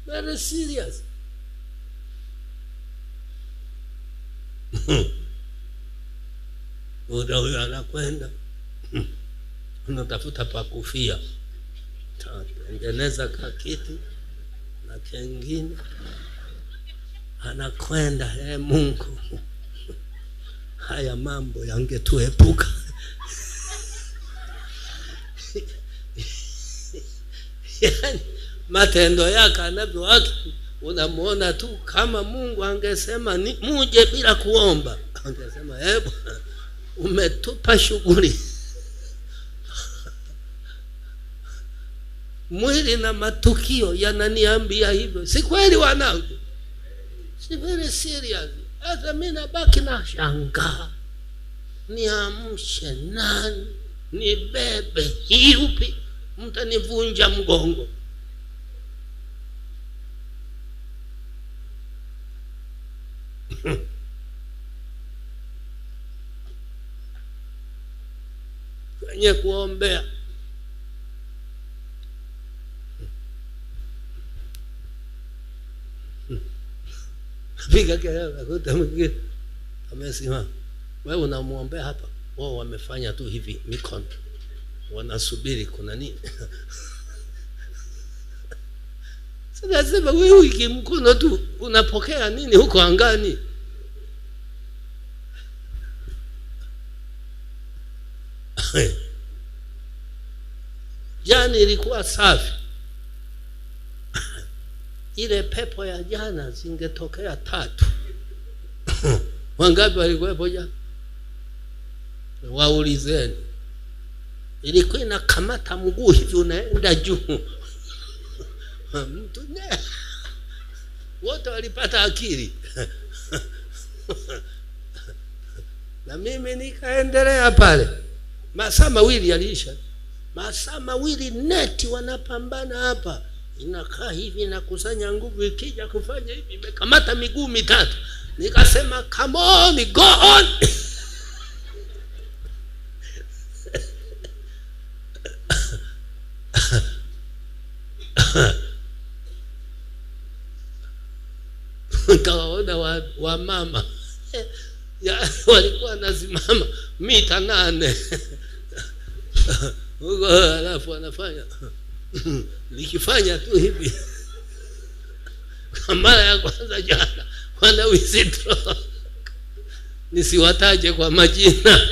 Very serious. Muda huyo anakwenda, unatafuta pa kufia, tengeneza kakiti na kengine, anakwenda. Mungu, haya mambo yangetuepuka. Yani matendo yake anavyowake unamuona tu. Kama Mungu angesema muje bila kuomba, angesema hebu umetupa shughuli. Mwili na matukio yananiambia hivyo. Si kweli wanangu? Si very serious. Hata mimi nabaki na shanga. Niamshe nani? Nibebe hiupi? Mtanivunja mgongo. Kwenye kuombea piga kelele, kuta mwingine amesimama. Wewe unamuombea hapa, wao wamefanya tu hivi mikono, wanasubiri kuna nini? Sasa sema wewe ikimkono tu unapokea nini huko angani? Jana ilikuwa safi. Ile pepo ya jana zingetokea 3. Wangapi walikuwepo jana? Waulizeni. Ilikuwa inakamata mguu hivi unaenda juu. Mtu ne. Wote walipata akili. Na mimi nikaendelea pale. Masaa mawili yaliisha. Masaa mawili neti wanapambana hapa. Inakaa hivi na kusanya nguvu, ikija kufanya hivi imekamata miguu 3. Nikasema come on, go on. Nikawaona wa mama ya walikuwa nasimama mita 8 huko, alafu wanafanya nikifanya tu hivi. Mara ya kwanza jana wana withdraw, nisiwataje kwa majina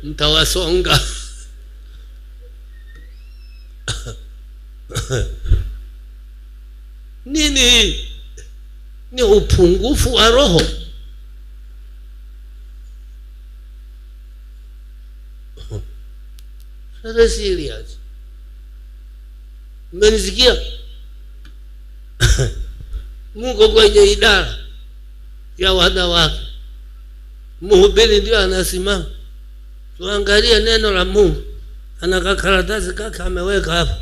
mtawasonga. Nini? Ni upungufu wa roho. Very serious. Mmenisikia? Mungu kwenye idara ya wanawake, mhubiri ndio anasimama. Tuangalie neno la Mungu. Ana karatasi kaka ameweka hapo,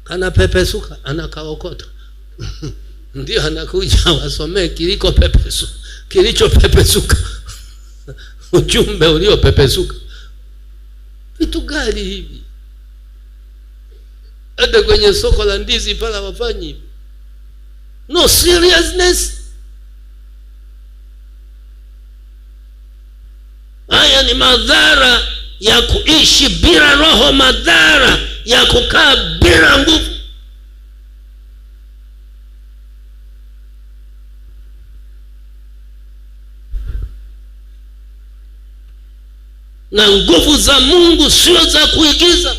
kana pepesuka, anakaokota. Ndio anakuja wasomee kilicho pepesuka. Ujumbe ulio pepesuka. Vitu gani hivi? Hata kwenye soko la ndizi pala wafanyi. No seriousness. Haya ni madhara ya kuishi bila roho, madhara ya kukaa bila nguvu. Na nguvu za Mungu sio za kuigiza.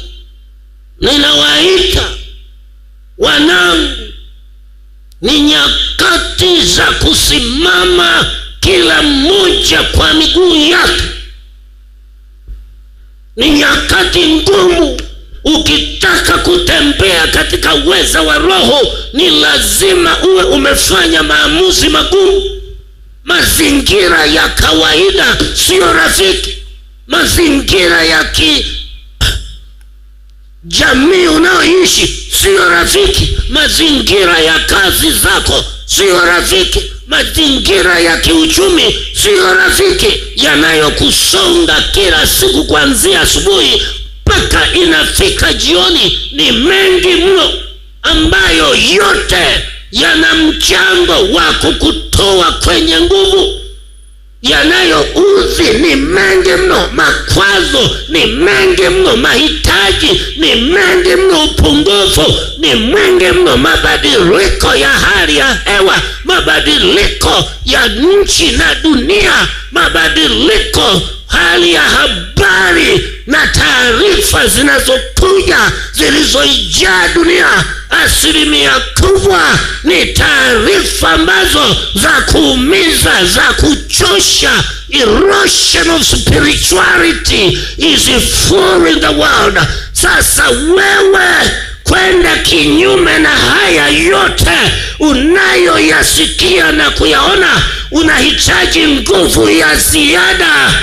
Ninawaita wanangu, ni nyakati za kusimama kila mmoja kwa miguu yake. Ni nyakati ngumu. Ukitaka kutembea katika uweza wa roho, ni lazima uwe umefanya maamuzi magumu. Mazingira ya kawaida sio rafiki. Mazingira ya jamii unaoishi sio rafiki. Mazingira ya kazi zako sio rafiki. Mazingira ya kiuchumi sio rafiki. Yanayokusonga kila siku kuanzia asubuhi mpaka inafika jioni ni mengi mno, ambayo yote yana mchango wa kukutoa kwenye nguvu. Yanayoudhi ni mengi mno, makwazo ni mengi mno, mahitaji ni mengi mno, upungufu ni mwingi mno, mabadiliko ya hali ya hewa, mabadiliko ya nchi na dunia, mabadiliko hali ya habari na taarifa zinazokuja zilizoijaa dunia. Asilimia kubwa ni taarifa ambazo za kuumiza, za kuchosha. Erosion of spirituality is full in the world. Sasa wewe kwenda kinyume na haya yote unayoyasikia na kuyaona, unahitaji nguvu ya ziada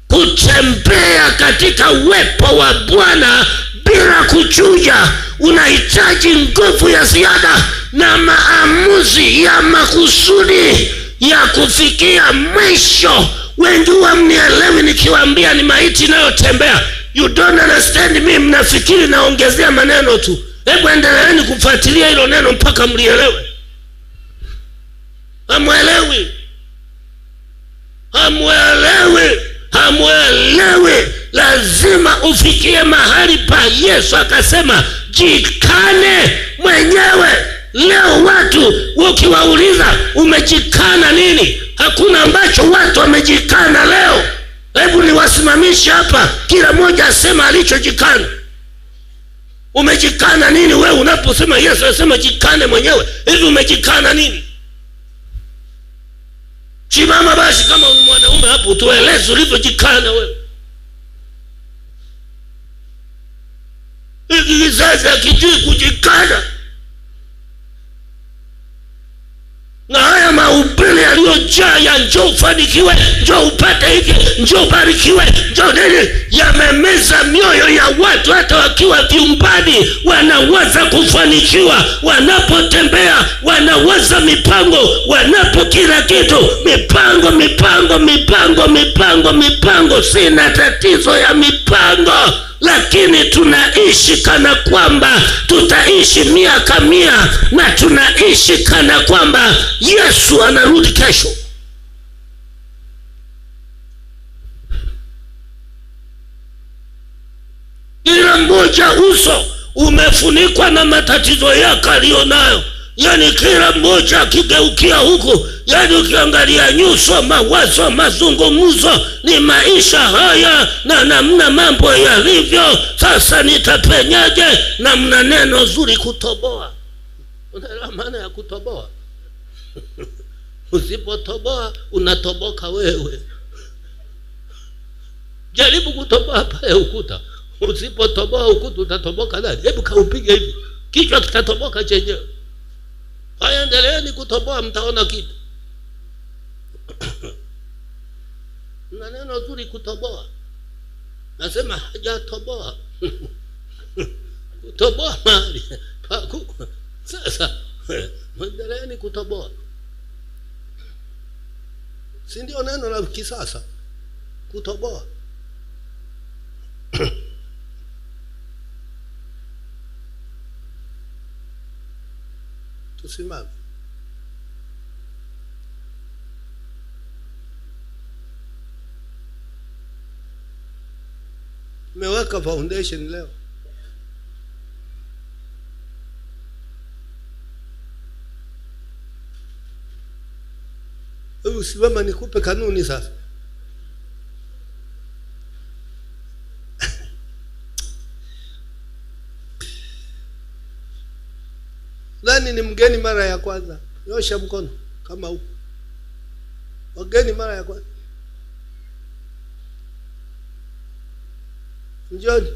kutembea katika uwepo wa Bwana bila kuchuja. Unahitaji nguvu ya ziada na maamuzi ya makusudi ya kufikia mwisho. Wengi hamnielewi nikiwaambia ni maiti inayotembea. You don't understand me. Mnafikiri naongezea maneno tu. Hebu endeleeni kufuatilia hilo neno mpaka mlielewe. Hamwelewi. Lazima ufikie mahali pa Yesu akasema jikane mwenyewe. Leo watu ukiwauliza umejikana nini, hakuna ambacho watu wamejikana leo. Hebu niwasimamishe hapa, kila mmoja asema alichojikana. Umejikana nini wewe unaposema Yesu anasema jikane mwenyewe? Hivi umejikana nini? Simama basi kama ni mwanaume hapo tueleze ulivyojikana wewe. Hiki kizazi hakijui kujikana. Na haya mahubiri yaliyojaa ya njoo ufanikiwe, njoo upate hiki, njoo barikiwe, njoo nini, yamemeza mioyo ya watu. Hata wakiwa vyumbani wanawaza kufanikiwa, wanapotembea wanawaza mipango, wanapo kila kitu mipango. Sina tatizo ya mipango, lakini tunaishi kana kwamba tutaishi miaka 100, na tunaishi kana kwamba Yesu anarudi kesho. Kila mmoja uso umefunikwa na matatizo yake alionayo. Yani kila mmoja akigeukia huku, yani ukiangalia nyuso, mawazo, mazungumzo ni maisha haya na namna mambo yalivyo. Sasa nitapenyaje? Na mna neno zuri kutoboa. Unaelewa maana ya kutoboa? Usipotoboa unatoboka wewe. Jaribu kutoboa pale ukuta. Usipotoboa ukuta utatoboka nani? Hebu kaupige hivi, kichwa kitatoboka chenyewe. Haya, endeleeni kutoboa, mtaona kitu. Na neno zuri kutoboa. Nasema hajatoboa. Kutoboa mahali. Sasa endeleeni kutoboa. Si ndio neno la kisasa? Kutoboa. Tusimame. Tumeweka foundation leo. Hebu simama nikupe kanuni sasa. Nani ni mgeni mara ya kwanza? Nyosha mkono kama huko. Wageni mara ya kwanza. Njoni.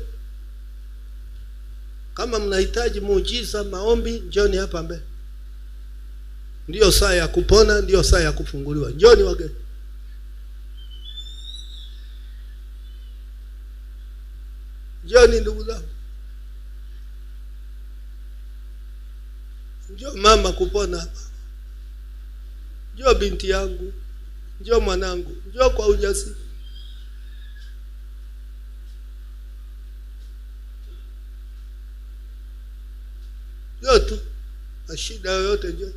Kama mnahitaji muujiza, maombi, njoni hapa mbele. Ndio saa ya kupona, ndio saa ya kufunguliwa. Njoni wageni. Njoni ndugu zangu. Njoo mama kupona hapa. Njoo binti yangu. Njoo mwanangu. Njoo kwa ujasiri. Njoo tu. Na shida yoyote njoo.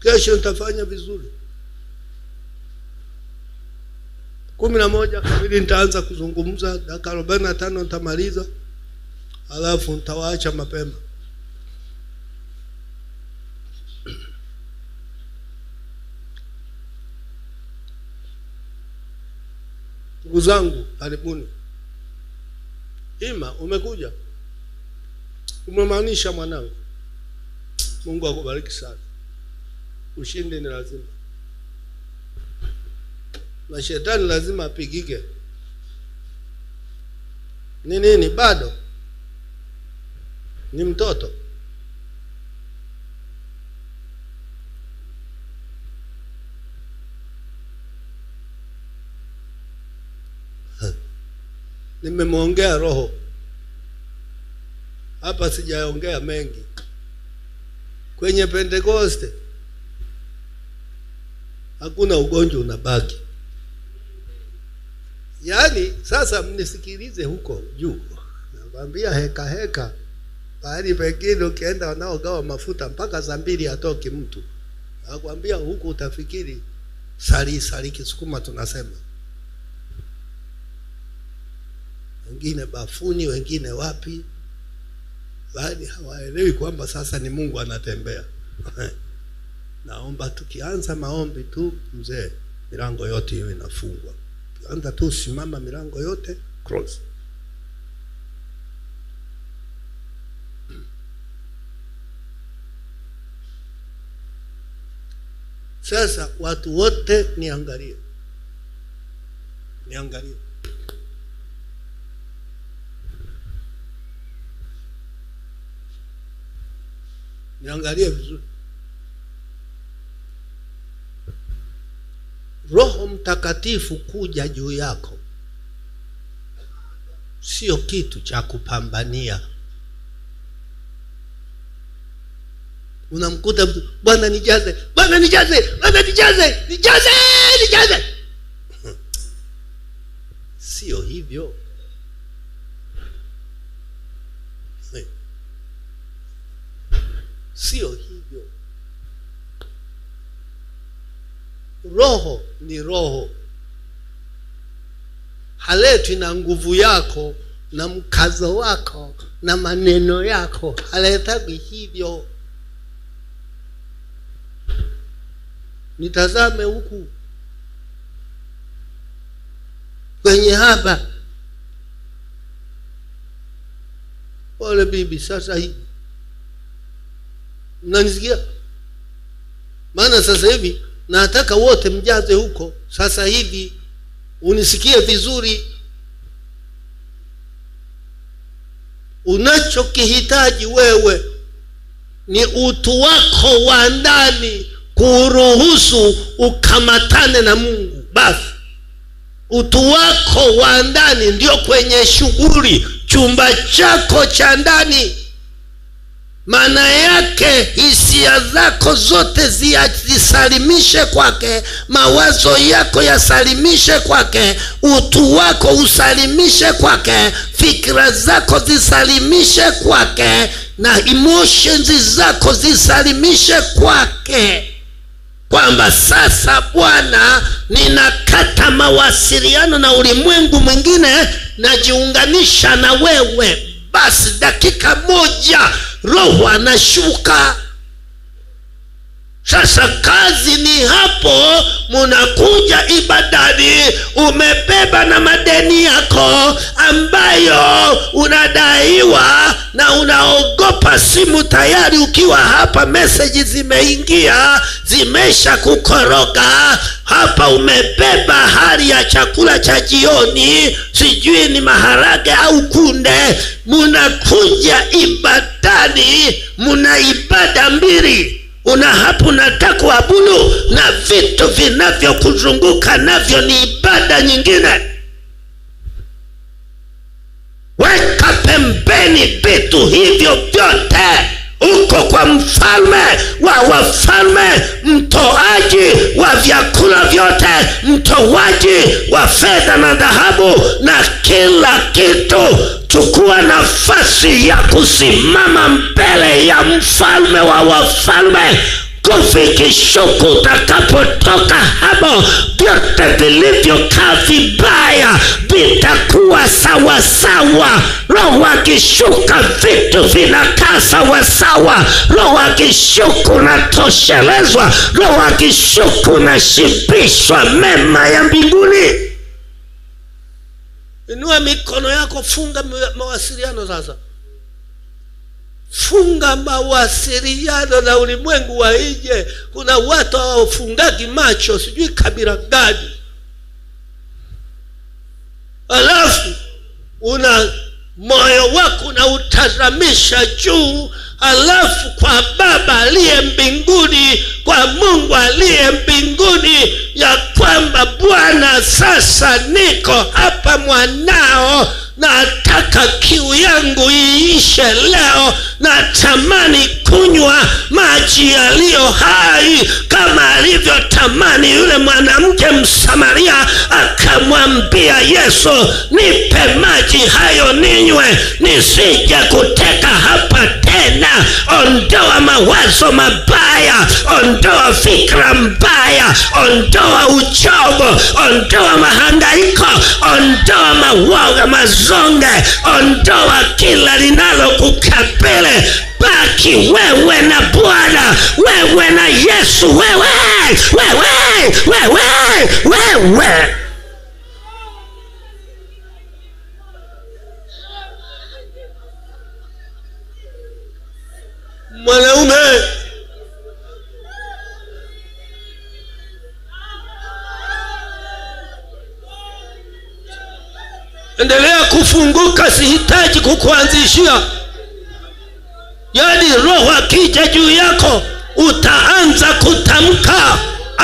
Kesho nitafanya vizuri. 11 kamili nitaanza kuzungumza, dakika 45 nitamaliza. Alafu nitawaacha mapema. Ndugu zangu, karibuni. Ima, umekuja? Umemaanisha mwanangu. Mungu akubariki sana. Ushindi ni lazima. Na shetani lazima apigike. Ni nini bado? Ni mtoto. Nimemwongea roho. Hapa sijaongea mengi. Kwenye Pentekoste hakuna ugonjwa unabaki. Yaani sasa mnisikilize huko juu. Nakwambia heka. Bahari pekine ukienda wanaogawa mafuta mpaka saa 2 atoki mtu. Nakwambia huko utafikiri sali Kisukuma tunasema. Wengine bafuni, wengine wapi. Bali hawaelewi kwamba sasa ni Mungu anatembea. Naomba tukianza maombi tu mzee, milango yote hiyo inafungwa. Tuanza tu simama, milango yote cross. Sasa watu wote niangalie. Niangalie vizuri. Roho Mtakatifu kuja juu yako sio kitu cha kupambania. Unamkuta mtu, Bwana nijaze, Bwana nijaze, Bwana nijaze, nijaze. Sio hivyo. Sio hivyo. Roho ni roho. Haletwi na nguvu yako na mkazo wako na maneno yako. Haletwi hivyo. Nitazame huku kwenye hapa. Ole bibi sasa hivi. Mnanisikia? Maana sasa hivi nataka wote mjaze huko sasa hivi. Unisikie vizuri. Unachokihitaji wewe ni utu wako wa ndani kuruhusu ukamatane na Mungu. Basi utu wako wa ndani ndio kwenye shughuli. Chumba chako cha ndani, maana yake hisia zako zote zisalimishe kwake, mawazo yako yasalimishe kwake, utu wako usalimishe kwake, fikra zako zisalimishe kwake, na emotions zako zisalimishe kwake. Kwamba sasa Bwana, ninakata mawasiliano na ulimwengu mwingine, najiunganisha na wewe. Basi dakika moja Roho anashuka. Sasa kazi ni hapo, munakuja ibadani umebeba na madeni yako ambayo unadaiwa, na unaogopa simu tayari ukiwa hapa message zimeingia, zimesha kukoroga. Hapa umebeba hali ya chakula cha jioni, sijui ni maharage au kunde. Munakuja ibadani, muna ibada mbili. Hapo unataka kuabudu na vitu vinavyokuzunguka navyo ni ibada nyingine. Weka pembeni vitu hivyo vyote. Uko kwa mfalme wa wafalme, mtoaji wa vyakula vyote, mtoaji wa fedha na dhahabu na kila kitu. Chukua nafasi ya kusimama mbele ya mfalme wa wafalme. Kufikishuku utakapotoka hapo, vyote vilivyokaa vibaya vitakuwa sawa sawa. Roho akishuka vitu vinakaa sawa sawa. Roho akishuka unatoshelezwa. Roho akishuka unashibishwa mema ya mbinguni. Inua mikono yako, funga mawasiliano sasa. Funga mawasiliano na ulimwengu wa nje. Kuna watu hawafungagi macho, sijui kabila gani. Alafu moyo wako unautazamisha juu, alafu kwa Baba aliye mbinguni, kwa Mungu aliye mbinguni, ya kwamba Bwana, sasa niko hapa mwanao, nataka kiu yangu iishe leo. Natamani kunywa maji yaliyo hai, kama alivyotamani yule mwanamke Msamaria. Akamwambia Yesu, nipe maji hayo ninywe, nisije kuteka hapa tena. Ondoa mawazo mabaya, ondoa fikra mbaya, ondoa uchovu, ondoa mahangaiko, ondoa mawoga mazonge, ondoa kila linalo kukabili. Baki wewe na Bwana, wewe na Yesu, wewe. Mwanaume, endelea kufunguka, sihitaji kukuanzishia. Yaani Roho akija juu yako utaanza kutamka.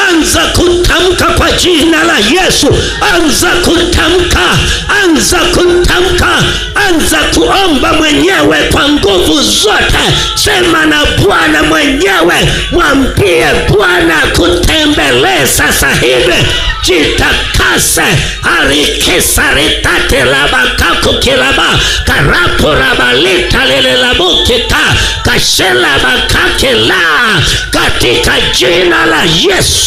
Anza kutamka kwa jina la Yesu. Anza kutamka, anza kutamka, anza kuomba mwenyewe kwa nguvu zote. Sema na Bwana mwenyewe, mwambie Bwana kutembelee sasa hivi. Jitakase, harikisa ritate labakaku kilaba, karapu rabalita lelelabukika, kashela bakakila, katika jina la Yesu.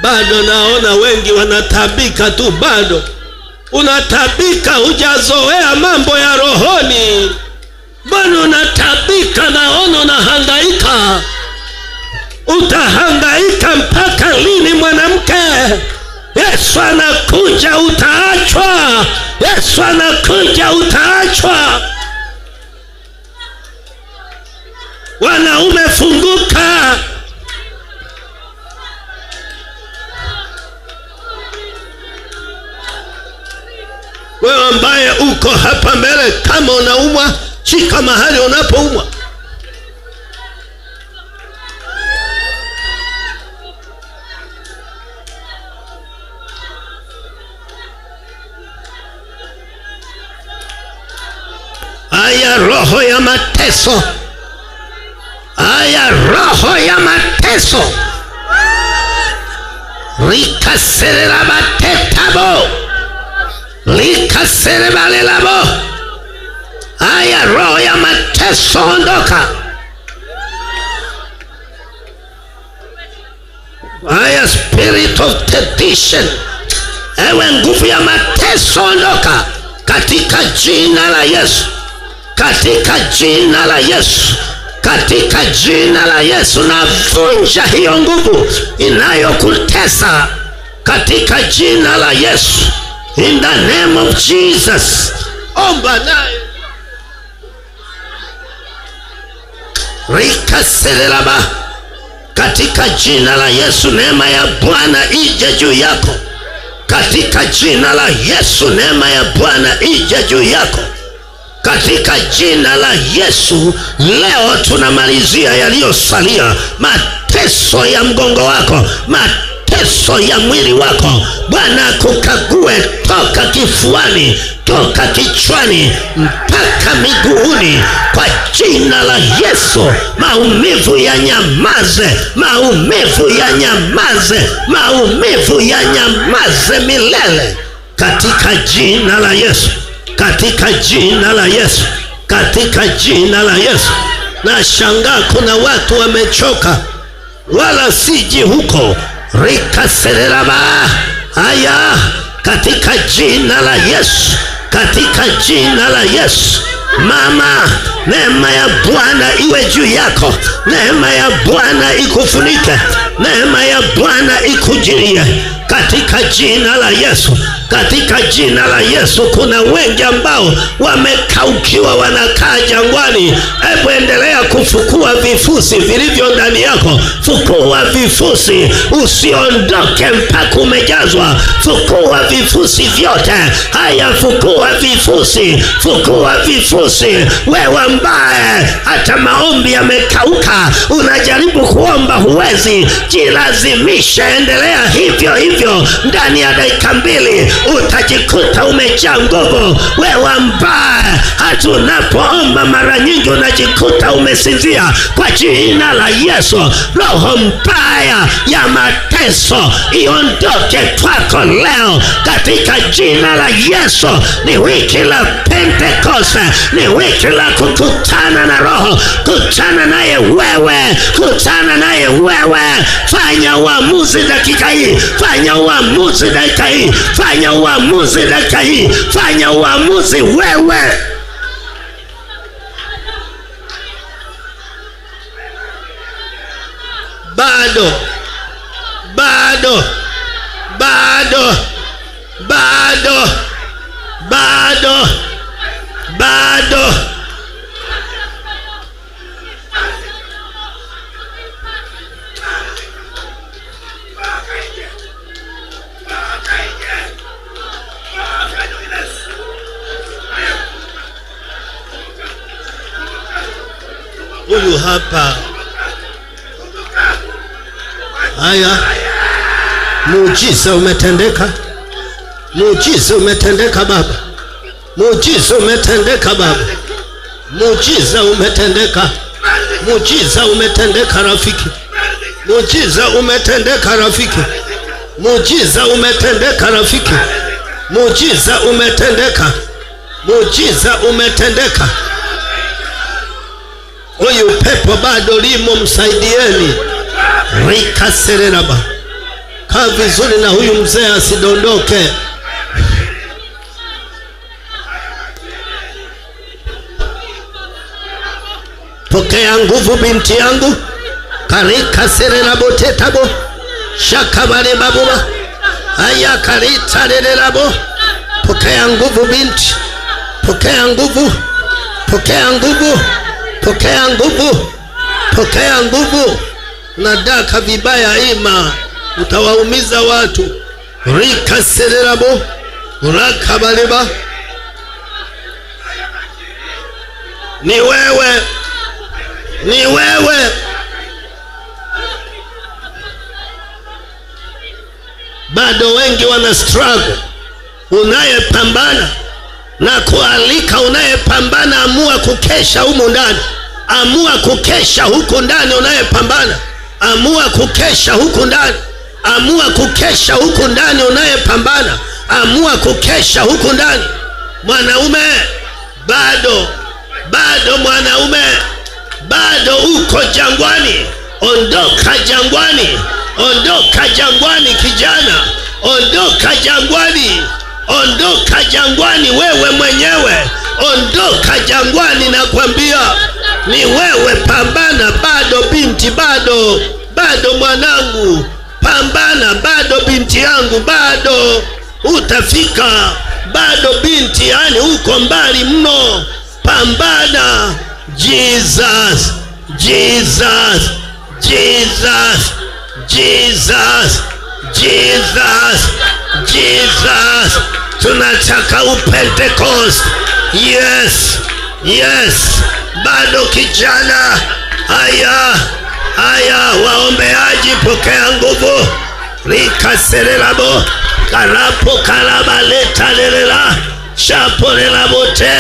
Bado naona wengi wanatabika tu, bado unatabika, hujazoea mambo ya rohoni. Bado unatabika, naona unahangaika. Utahangaika mpaka lini mwanamke? Yesu anakuja, utaachwa. Yesu anakuja, utaachwa. Wanaume, funguka. Wewe ambaye uko hapa mbele, kama unaumwa, shika mahali unapoumwa. Aya roho ya mateso, aya roho ya mateso, rikaserera matetabo, rikaserera lelabo. Aya roho ya mateso, ondoka. Aya spirit of temptation, ewe nguvu ya mateso, ondoka katika jina la Yesu. katika jina la Yesu. Katika jina la Yesu navunja hiyo nguvu inayokutesa katika jina la Yesu. In the name of Jesus. Omba naye. Rikaselelaba. Katika jina la Yesu neema ya Bwana ije juu yako. Katika jina la Yesu neema ya Bwana ije juu yako. Katika jina la Yesu leo tunamalizia yaliyosalia. Mateso ya mgongo wako, mateso ya mwili wako, Bwana kukague toka kifuani, toka kichwani mpaka miguuni kwa jina la Yesu. Maumivu ya nyamaze, maumivu ya nyamaze, maumivu ya nyamaze milele katika jina la Yesu. Katika jina la Yesu. Katika jina la Yesu. Na shangaa kuna watu wamechoka wala siji huko. Rikaselelaba. Haya katika jina la Yesu. Katika jina la Yesu. Mama, neema ya Bwana iwe juu yako. Neema ya Bwana ikufunike. Neema ya Bwana ikujirie katika jina la Yesu. Katika jina la Yesu. Kuna wengi ambao wamekaukiwa wanakaa jangwani. Hebu endelea kufukua vifusi vilivyo ndani yako. Fukua vifusi, usiondoke mpaka umejazwa. Fukua vifusi vyote. Haya, fukua vifusi, fukua vifusi. Wewe ambaye hata maombi yamekauka, unajaribu kuomba huwezi, jilazimishe, endelea hivyo hivyo. Ndani ya dakika 2 utajikuta umejaa nguvu. Wewe ambaye hata unapoomba mara nyingi unajikuta umesinzia, kwa jina la Yesu roho mbaya ya mateso iondoke kwako leo katika jina la Yesu. Ni wiki la Pentekoste, ni wiki la kukutana na Roho. Kutana naye wewe, kutana naye wewe. Fanya uamuzi dakika hii, fanya uamuzi dakika hii, fanya uamuzi dakika hii, fanya uamuzi wewe. Bado bado bado bado bado bado huyu hapa. Haya, muujiza umetendeka, muujiza umetendeka Baba, muujiza umetendeka Baba, muujiza umetendeka, muujiza umetendeka rafiki, muujiza umetendeka rafiki, muujiza umetendeka rafiki, muujiza umetendeka, muujiza umetendeka. Huyu pepo bado limo, msaidieni. Rikaselelaba. Kaa vizuri na huyu mzee asidondoke. Pokea nguvu binti yangu. Karikaselelabo tetabo. Shakabale babuba. Aya karitalelelabo. Pokea nguvu binti. Pokea nguvu. Pokea nguvu. Pokea nguvu. Pokea nguvu. Nadaka vibaya ima, utawaumiza watu. Rikaselelabo. Urakabaleba. Ni wewe, ni wewe. Bado wengi wana struggle. Unayepambana na kualika, unayepambana, amua kukesha humu ndani. Amua kukesha huku ndani unayepambana. Amua kukesha huku ndani. Amua kukesha huku ndani unayepambana. Amua kukesha huku ndani. Mwanaume, bado mwanaume, bado uko jangwani. Ondoka jangwani. Ondoka jangwani kijana. Ondoka jangwani. Ondoka jangwani wewe mwenyewe. ondoka jangwani, na kwambia ni wewe. Pambana, bado binti, bado mwanangu, pambana, bado binti yangu, bado utafika, bado binti, yani uko mbali mno, pambana. Jesus, Jesus, Jesus, Jesus, Jesus, Jesus. Tunataka upentecost. Yes, yes. Bado kijana. Haya, waombeaji, pokea nguvu. Rikaserelabo karapo karabaleta lelela shaporela bote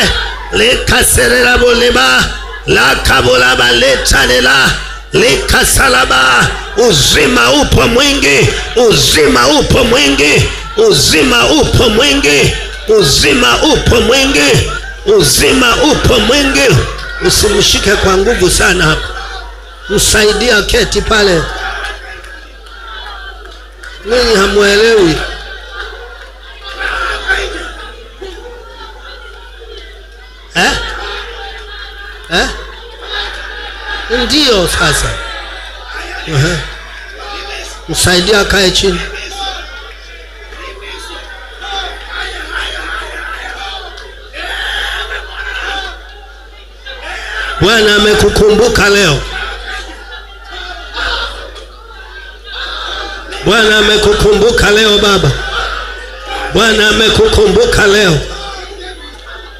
likaserelabo leba la kabola baleta lela likasalaba. Uzima upo mwingi, uzima upo mwingi, uzima upo mwingi, uzima upo mwingi, uzima upo mwingi. Usimshike kwa nguvu sana hapa, msaidia keti pale. Ninyi hamuelewi. Ndio sasa. Msaidia kae chini. Bwana amekukumbuka leo. Bwana amekukumbuka leo baba. Bwana amekukumbuka leo.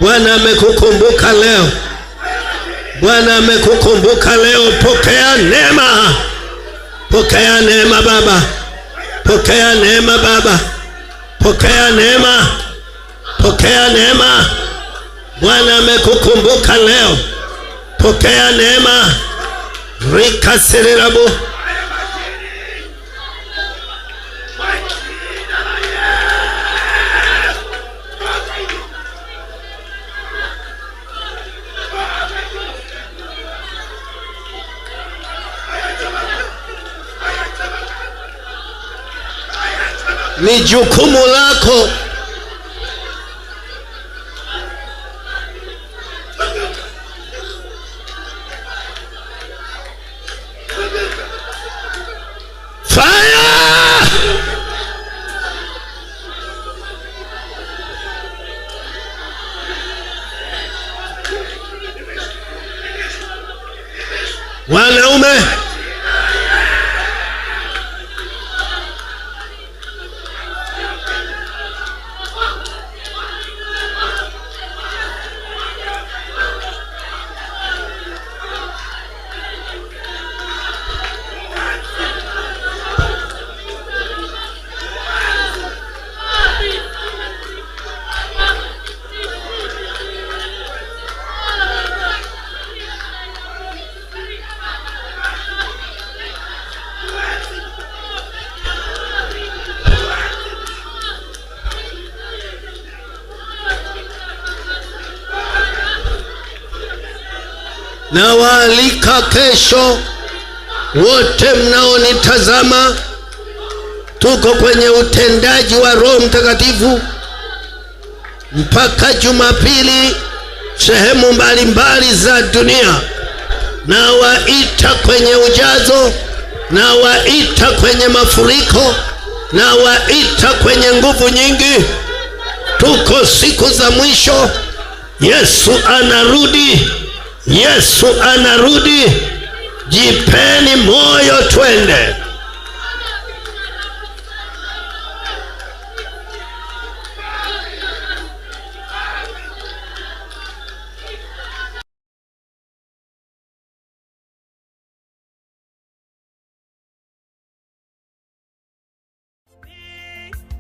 Bwana amekukumbuka leo. Bwana amekukumbuka leo. Pokea neema. Pokea neema baba. Pokea neema baba. Pokea neema. Pokea neema. Bwana amekukumbuka leo. Pokea neema. Rikaserelabo. Ni jukumu lako. Fire! Wanaume, na waalika kesho wote mnaonitazama, tuko kwenye utendaji wa Roho Mtakatifu mpaka Jumapili sehemu mbalimbali za dunia. Na waita kwenye ujazo, na waita kwenye mafuriko, na waita kwenye nguvu nyingi. Tuko siku za mwisho. Yesu anarudi. Yesu anarudi. Jipeni moyo, twende.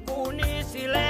Unisile